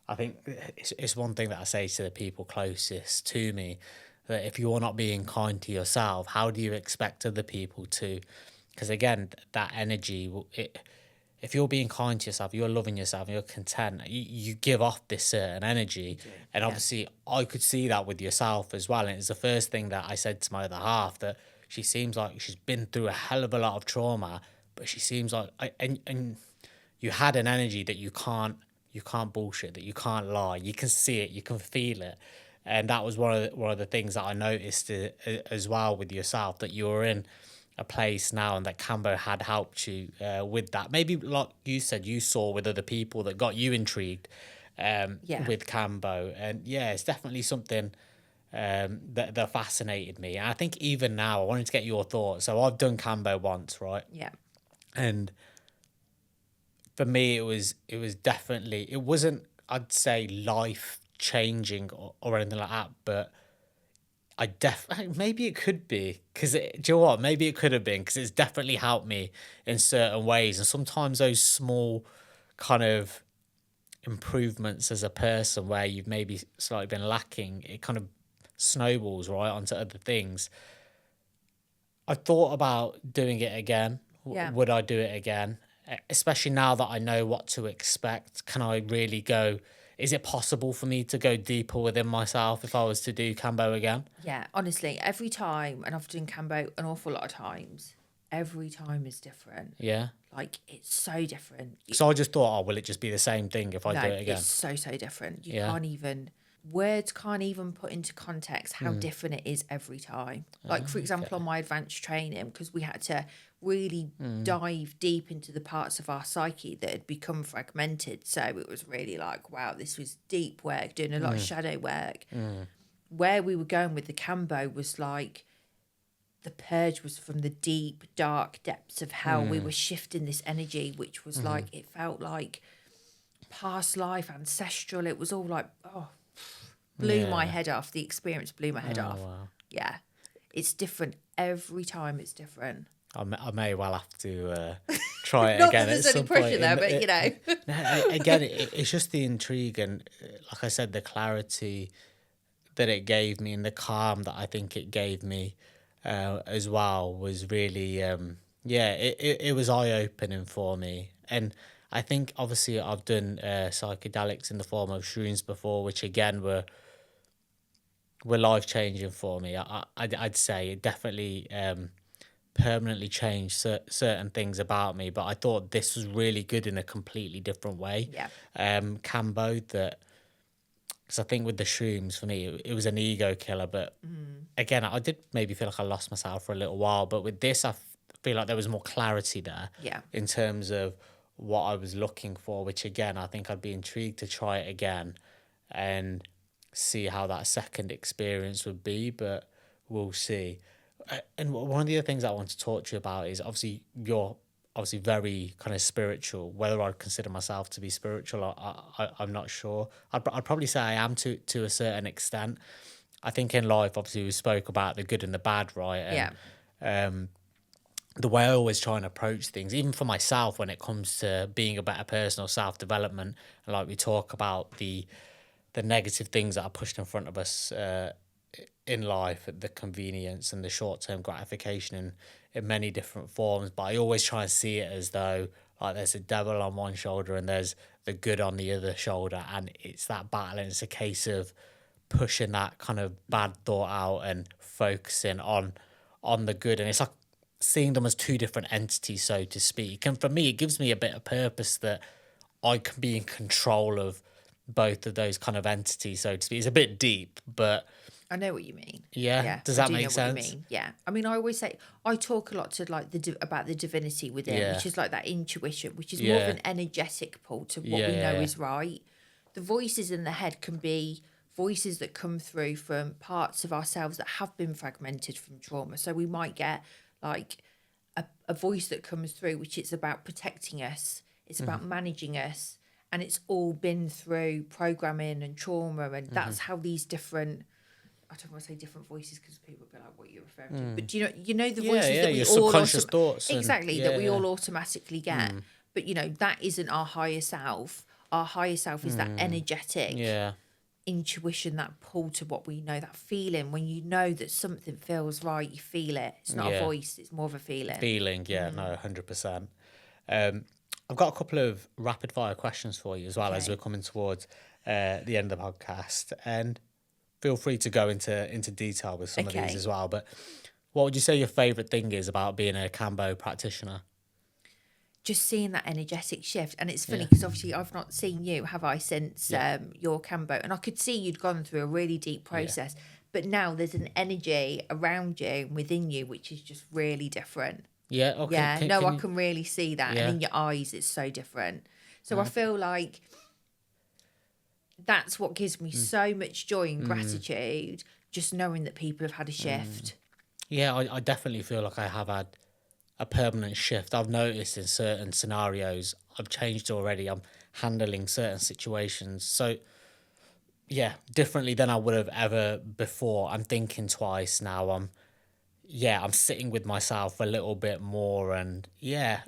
I think it's one thing that I say to the people closest to me, that if you're not being kind to yourself, how do you expect other people to? Because again, that energy, if you're being kind to yourself, you're loving yourself, you're content, you give off this certain energy. And obviously, I could see that with yourself as well. And it's the first thing that I said to my other half, that she seems like she's been through a hell of a lot of trauma, but she seems like, and you had an energy that you can't bullshit, that you can't lie. You can see it, you can feel it. And that was one of the things that I noticed as well with yourself, that you were in a place now, and that Kambo had helped you with that. Maybe like you said, you saw with other people that got you intrigued with Kambo. And yeah, it's definitely something that fascinated me. And I think even now, I wanted to get your thoughts. So I've done Kambo once, right? Yeah. And for me, it was definitely, it wasn't, I'd say, life changing or anything like that, but maybe it could be, because do you know what? Maybe it could have been, because it's definitely helped me in certain ways. And sometimes those small kind of improvements as a person, where you've maybe slightly been lacking, it kind of snowballs right onto other things. I thought about doing it again. Yeah. Would I do it again? especially now that I know what to expect, can I really go? Is it possible for me to go deeper within myself if I was to do Kambo again? Yeah, honestly, every time, and I've done Kambo an awful lot of times, every time is different. Yeah. Like, it's so different. So I just thought, oh, will it just be the same thing if I No, do it again? it's so different. You Yeah. can't even, words can't even put into context how different it is every time. Like, for example, on my advanced training, because we had to really dive deep into the parts of our psyche that had become fragmented. So it was really like, wow, this was deep work, doing a lot of shadow work. Where we were going with the Kambo was like, the purge was from the deep, dark depths of hell. We were shifting this energy, which was like, it felt like past life, ancestral. It was all like, blew my head off. The experience blew my head off. Wow. Yeah. It's different. Every time it's different. I may well have to try it Not again. that there's at any some pressure point there, but you know. Again, it's just the intrigue and, like I said, the clarity that it gave me and the calm that I think it gave me as well was really, it was eye-opening for me. And I think, obviously, I've done psychedelics in the form of shrooms before, which, again, were life-changing for me. I'd say it definitely permanently changed certain things about me, but I thought this was really good in a completely different way. Yeah. Kambo, that, because I think with the shrooms, for me, it was an ego killer, but again, I did maybe feel like I lost myself for a little while, but with this, I feel like there was more clarity there. Yeah. In terms of what I was looking for, which, again, I think I'd be intrigued to try it again and see how that second experience would be, but we'll see. And one of the other things I want to talk to you about is, obviously, you're obviously very kind of spiritual. Whether I'd consider myself to be spiritual, I'm not sure. I'd probably say I am to a certain extent. I think in life, obviously, we spoke about the good and the bad, right? And, Yeah. the way I always try and approach things, even for myself, when it comes to being a better person or self-development, and like we talk about the negative things that are pushed in front of us in life, the convenience and the short-term gratification in many different forms, but I always try and see it as though, like, there's a devil on one shoulder and there's the good on the other shoulder, and it's that battle, and it's a case of pushing that kind of bad thought out and focusing on the good. And it's like seeing them as two different entities, so to speak. And for me, it gives me a bit of purpose that I can be in control of both of those kind of entities, so to speak. It's a bit deep, but I know what you mean. yeah. Does that make sense? What you mean. Yeah. I mean, I always say, I talk a lot to like about the divinity within, which is like that intuition, which is more of an energetic pull to what we know is right. The voices in the head can be voices that come through from parts of ourselves that have been fragmented from trauma. So we might get like a voice that comes through, which is about protecting us. It's about managing us. And it's all been through programming and trauma. And that's how these different, I don't want to say different voices because people will be like, what are you referring to? But you know the voices that we your all subconscious thoughts exactly that we all automatically get. But you know, that isn't our higher self. Our higher self is that energetic intuition, that pull to what we know, that feeling when you know that something feels right, you feel it. It's not a voice, it's more of a feeling. No, 100%. I've got a couple of rapid fire questions for you as well, as we're coming towards the end of the podcast, and feel free to go into detail with some of these as well. But what would you say your favourite thing is about being a Kambo practitioner? Just seeing that energetic shift. And it's funny because obviously I've not seen you, have I, since your Kambo, and I could see you'd gone through a really deep process, but now there's an energy around you, within you, which is just really different. Yeah, okay. Yeah, I can really see that. And in your eyes, it's so different. So I feel like that's what gives me so much joy and gratitude, just knowing that people have had a shift. Yeah, I definitely feel like I have had a permanent shift. I've noticed in certain scenarios, I've changed already. I'm handling certain situations. So, yeah, differently than I would have ever before. I'm thinking twice now. I'm sitting with myself a little bit more and,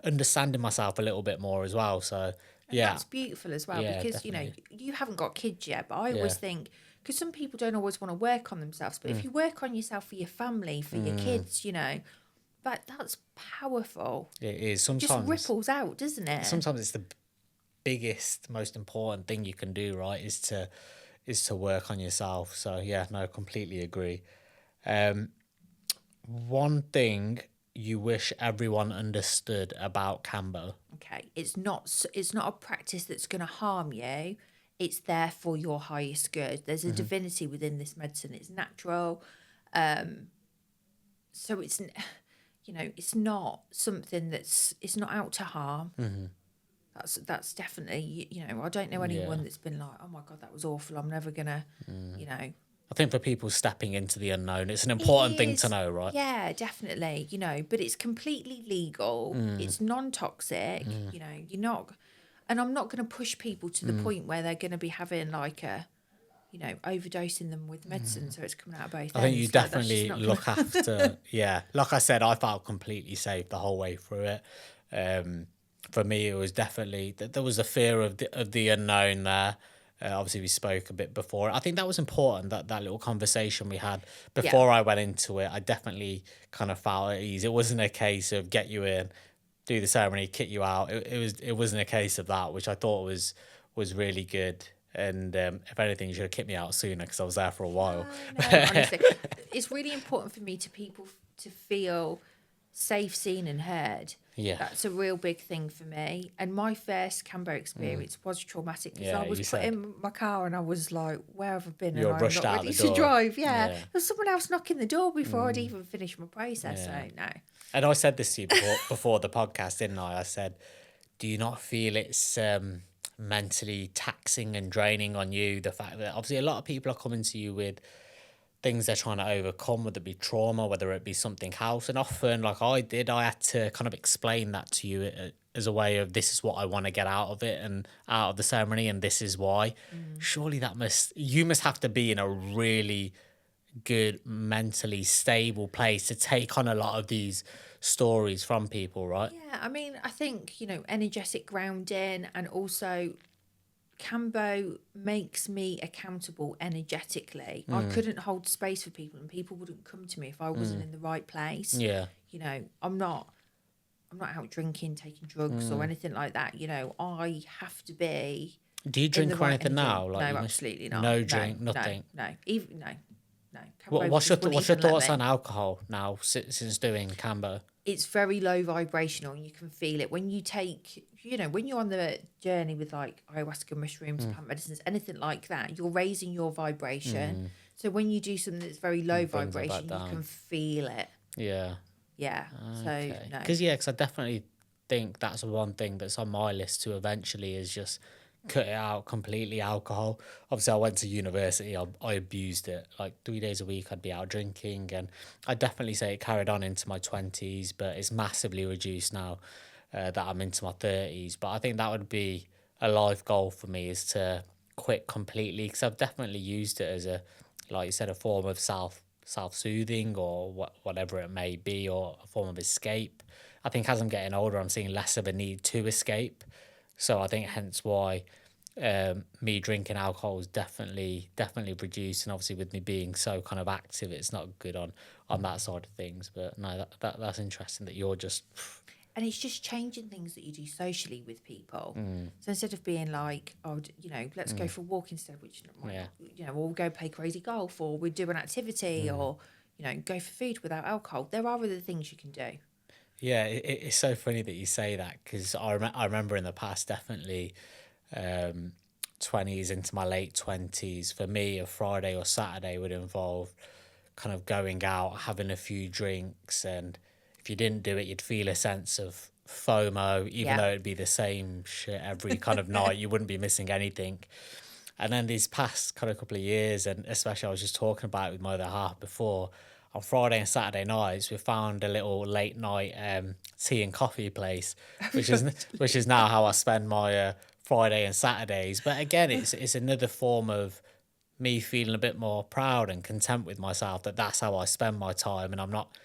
understanding myself a little bit more as well. So, and that's beautiful as well, because, definitely. you haven't got kids yet, but I always think, because some people don't always want to work on themselves, but if you work on yourself for your family, for your kids, that's powerful. It is. Just ripples out, doesn't it? Sometimes it's the biggest, most important thing you can do, right? Is to work on yourself. So yeah, no, completely agree. One thing you wish everyone understood about Kambo. Okay, it's not a practice that's going to harm you. It's there for your highest good. There's a divinity within this medicine. It's natural. So it's, it's not something it's not out to harm. That's definitely, I don't know anyone that's been like, oh my God, that was awful. I'm never gonna, I think for people stepping into the unknown, it's an important thing to know, right? Yeah, definitely. But it's completely legal. It's non-toxic. You're not, and I'm not going to push people to the point where they're going to be having like a, overdosing them with medicine, so it's coming out of both. I think you ends. definitely look after. Yeah, like I said, I felt completely safe the whole way through it. For me, it was definitely there was a fear of the unknown there. Obviously, we spoke a bit before. I think that was important, that little conversation we had before I went into it. I definitely kind of felt at ease. It wasn't a case of get you in, do the ceremony, kick you out. It wasn't a case of that, which I thought was really good. And if anything, you should have kicked me out sooner because I was there for a while. No, honestly, it's really important for me people to feel safe, seen and heard. Yeah. That's a real big thing for me. And my first Kambo experience was traumatic because I was put in my car and I was like, where have I been? You're and rushed I'm out not ready the door. to drive. Yeah. There was someone else knocking the door before I'd even finished my process. So no. And I said this to you before the podcast, didn't I? I said, do you not feel it's mentally taxing and draining on you? The fact that obviously a lot of people are coming to you with things they're trying to overcome, whether it be trauma, whether it be something else. And often, like I did, I had to kind of explain that to you as a way of, this is what I want to get out of it and out of the ceremony, and this is why. Surely you must have to be in a really good, mentally stable place to take on a lot of these stories from people, right? Yeah, I mean, I think, energetic grounding, and also Kambo makes me accountable energetically. I couldn't hold space for people, and people wouldn't come to me if I wasn't in the right place. Yeah. I'm not out drinking, taking drugs or anything like that. I have to be. Do you drink or anything now? No, absolutely not. No drink, nothing. No. Even no. What's your thoughts on alcohol now since doing Kambo? It's very low vibrational, and you can feel it when you take, when you're on the journey with like ayahuasca, mushrooms, plant medicines, anything like that, you're raising your vibration. So when you do something that's very low vibration, you can feel it. Yeah. Yeah. Okay. So no. Because I definitely think that's one thing that's on my list to eventually is just cut it out completely, alcohol. Obviously I went to university, I abused it. Like 3 days a week I'd be out drinking, and I definitely say it carried on into my 20s, but it's massively reduced now that I'm into my 30s. But I think that would be a life goal for me, is to quit completely, because I've definitely used it as a, like you said, a form of self-soothing or whatever it may be, or a form of escape. I think as I'm getting older, I'm seeing less of a need to escape. So I think hence why me drinking alcohol is definitely reduced, and obviously with me being so kind of active, it's not good on that side of things. But no, that's interesting that you're just. And it's just changing things that you do socially with people. So instead of being like, oh, let's go for a walk instead, which we'll go play crazy golf, or we do an activity, or go for food without alcohol. There are other things you can do. Yeah, it's so funny that you say that, because I remember in the past, definitely 20s into my late 20s, for me, a Friday or Saturday would involve kind of going out, having a few drinks, and if you didn't do it, you'd feel a sense of FOMO, even though it'd be the same shit every kind of night. You wouldn't be missing anything. And then these past kind of couple of years, and especially I was just talking about it with my other half before, on Friday and Saturday nights, we found a little late night tea and coffee place, which is now how I spend my Friday and Saturdays. But again, it's another form of me feeling a bit more proud and content with myself, that's how I spend my time, and I'm not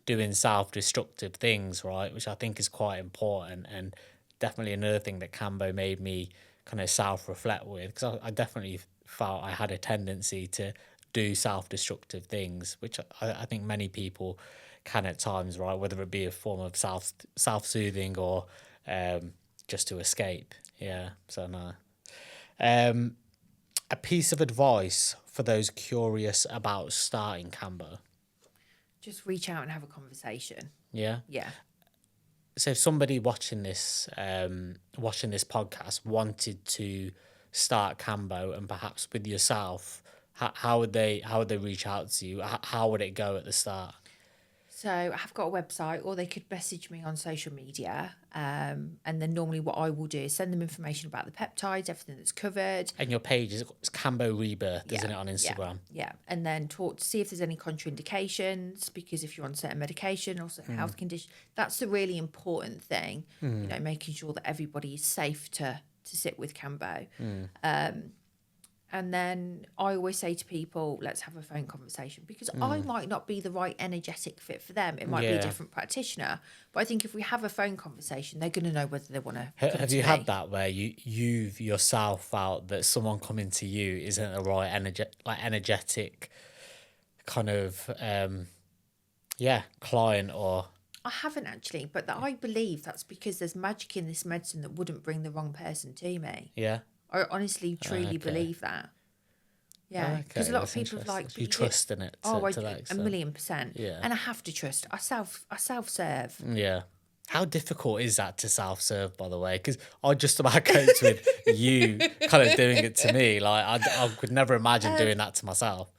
doing self-destructive things, right? Which I think is quite important, and definitely another thing that Kambo made me kind of self-reflect with, because I definitely felt I had a tendency to do self-destructive things, which I think many people can at times, right? Whether it be a form of self-soothing or just to escape. Yeah, so no. A piece of advice for those curious about starting Kambo. Just reach out and have a conversation. Yeah. Yeah. So if somebody watching this podcast wanted to start Kambo and perhaps with yourself, how would they reach out to you? How would it go at the start? So I have got a website, or they could message me on social media. And then normally what I will do is send them information about the peptides, everything that's covered. And your page is Kambo Rebirth, isn't it, on Instagram? Yeah. And then talk to see if there's any contraindications, because if you're on certain medication or certain health condition, that's the really important thing, making sure that everybody is safe to sit with Kambo. And then I always say to people, let's have a phone conversation, because I might not be the right energetic fit for them. It might be a different practitioner. But I think if we have a phone conversation, they're going to know whether they want to. Have you had that where you've yourself felt that someone coming to you isn't the right energetic kind of client or? I haven't actually, but I believe that's because there's magic in this medicine that wouldn't bring the wrong person to me. Yeah. I honestly, truly believe that. Yeah, because a lot of people have like... You trust in it to that extent. 1,000,000%. Yeah. And I have to trust. I self-serve. Yeah. How difficult is that to self-serve, by the way? Because I just about coped with you kind of doing it to me. Like, I could never imagine doing that to myself.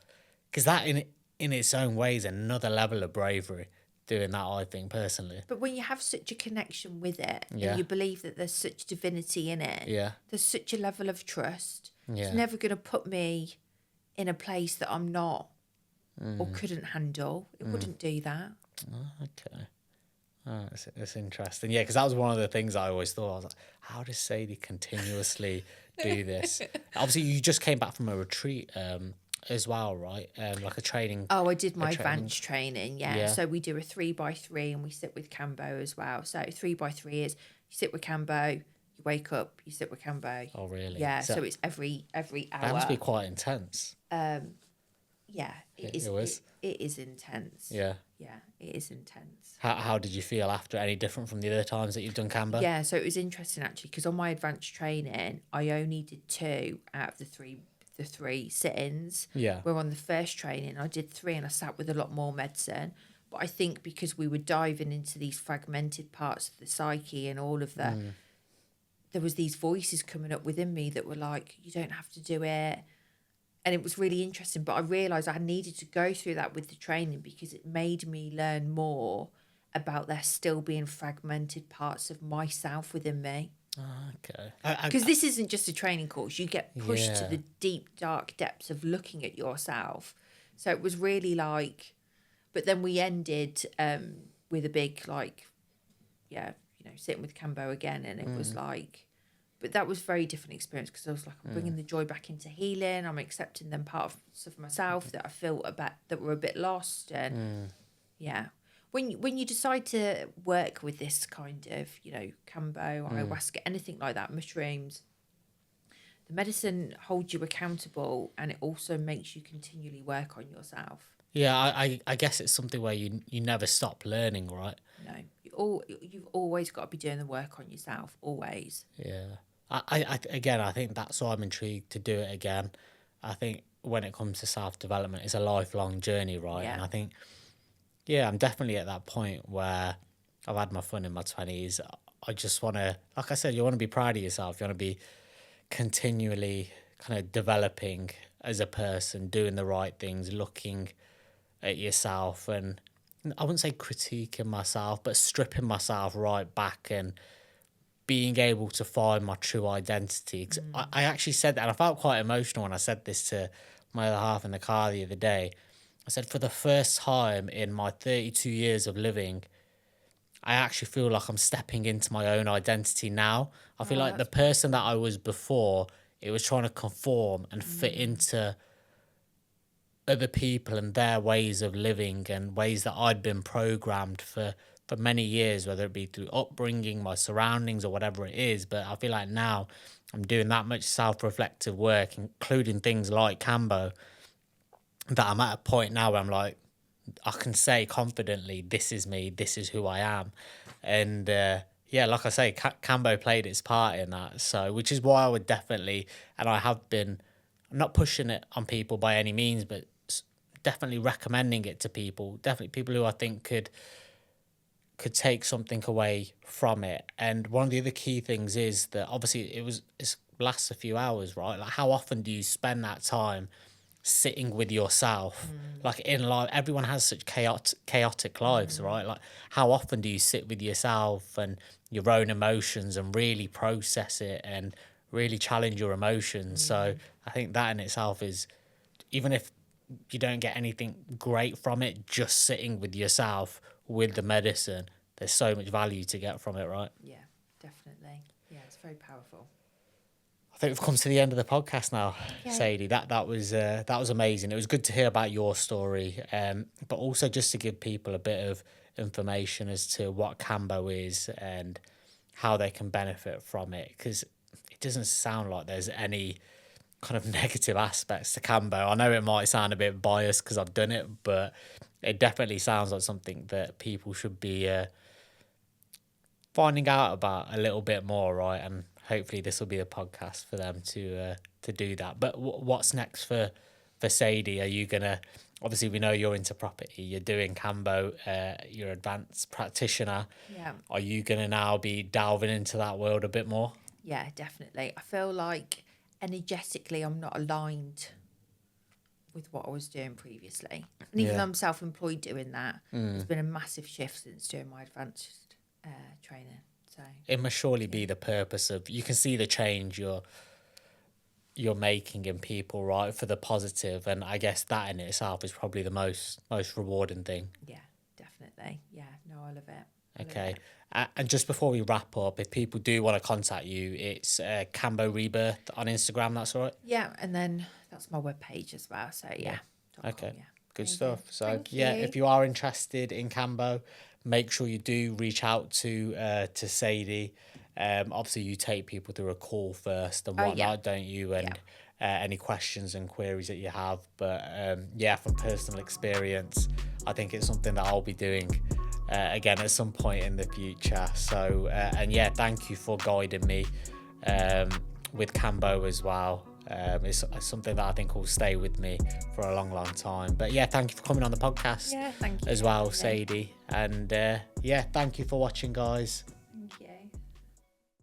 Because that in its own way is another level of bravery. Doing that, I think, personally. But when you have such a connection with it, and you believe that there's such divinity in it, there's such a level of trust. It's never going to put me in a place that I'm not or couldn't handle. It wouldn't do that. Oh, okay. Oh, it's interesting. Yeah, because that was one of the things I always thought. I was like, how does Sadie continuously do this? Obviously, you just came back from a retreat as well, right? Like a training. Oh, I did my advanced training, yeah. So we do a 3x3 and we sit with Kambo as well. So 3x3 is you sit with Kambo, you wake up, you sit with Kambo. Oh, really? Yeah, so it's every hour. That must be quite intense. Yeah, it is. It is intense. Yeah. Yeah, it is intense. How did you feel after? Any different from the other times that you've done Kambo? Yeah, so it was interesting actually, because on my advanced training, I only did 2 out of the three sit-ins. Yeah. Where on the first training I did 3 and I sat with a lot more medicine. But I think because we were diving into these fragmented parts of the psyche and all of the there was these voices coming up within me that were like, you don't have to do it. And it was really interesting. But I realised I needed to go through that with the training because it made me learn more about there still being fragmented parts of myself within me. Okay. Because this isn't just a training course. You get pushed to the deep, dark depths of looking at yourself. So it was really like... But then we ended with a big, sitting with Kambo again. And it was like... But that was a very different experience because I was like, I'm bringing the joy back into healing. I'm accepting them parts of myself that I felt that were a bit lost. And when you decide to work with this kind of, Kambo, ayahuasca, anything like that, mushrooms, the medicine holds you accountable and it also makes you continually work on yourself. Yeah, I guess it's something where you never stop learning, right? No, you've always got to be doing the work on yourself, always. Yeah. I think that's why I'm intrigued to do it again. I think when it comes to self-development, it's a lifelong journey, right? Yeah. And I think, I'm definitely at that point where I've had my fun in my 20s. I just want to, like I said, you want to be proud of yourself. You want to be continually kind of developing as a person, doing the right things, looking at yourself. And I wouldn't say critiquing myself, but stripping myself right back and being able to find my true identity. 'Cause I actually said that, and I felt quite emotional when I said this to my other half in the car the other day. I said, for the first time in my 32 years of living, I actually feel like I'm stepping into my own identity now. I feel like the person that I was before, it was trying to conform and fit into other people and their ways of living and ways that I'd been programmed for many years, whether it be through upbringing, my surroundings or whatever it is. But I feel like now I'm doing that much self-reflective work, including things like Kambo, that I'm at a point now where I'm like, I can say confidently, this is me, this is who I am. And yeah, like I say, Kambo played its part in that. So, which is why I would definitely, and I have been, I'm not pushing it on people by any means, but definitely recommending it to people, definitely people who I think could take something away from it. And one of the other key things is that obviously it lasts a few hours, right? Like, how often do you spend that time sitting with yourself? Like, in life, everyone has such chaotic lives, right? Like, how often do you sit with yourself and your own emotions and really process it and really challenge your emotions? So I think that in itself is, even if you don't get anything great from it, just sitting with yourself with the medicine, there's so much value to get from it, right? Yeah, definitely. Yeah, it's very powerful. I think we've come to the end of the podcast now, Okay. Sadie. That was amazing. It was good to hear about your story, but also just to give people a bit of information as to what Kambo is and how they can benefit from it, because it doesn't sound like there's any kind of negative aspects to Kambo. I know it might sound a bit biased because I've done it, but it definitely sounds like something that people should be finding out about a little bit more, right? And hopefully this will be a podcast for them to do that. But what's next for Sadie? Are you gonna, obviously we know you're into property, you're doing Kambo, you're advanced practitioner. Yeah. Are you gonna now be delving into that world a bit more? Yeah, definitely. I feel like energetically I'm not aligned with what I was doing previously. And even though I'm self-employed doing that, there's been a massive shift since doing my advanced training. So It must surely be the purpose of, you can see the change you're making in people, right, for the positive, and I guess that in itself is probably the most rewarding thing. yeah, definitely. Yeah, no, I love it. Okay. And just before we wrap up, if people do want to contact you, it's Kambo Rebirth on Instagram, that's all right? Yeah, and then that's my webpage as well. So yeah. Okay. Yeah. Good Amazing. stuff. So Thank yeah, you. if you are interested in Kambo, make sure you do reach out to Sadie. Obviously you take people through a call first and whatnot, don't you? And any questions and queries that you have. But yeah, from personal experience, I think it's something that I'll be doing again at some point in the future. So and yeah, thank you for guiding me with Kambo as well. It's something that I think will stay with me for a long time. But yeah, thank you for coming on the podcast. Yeah, thank you. As well, Sadie. And yeah, thank you for watching, guys.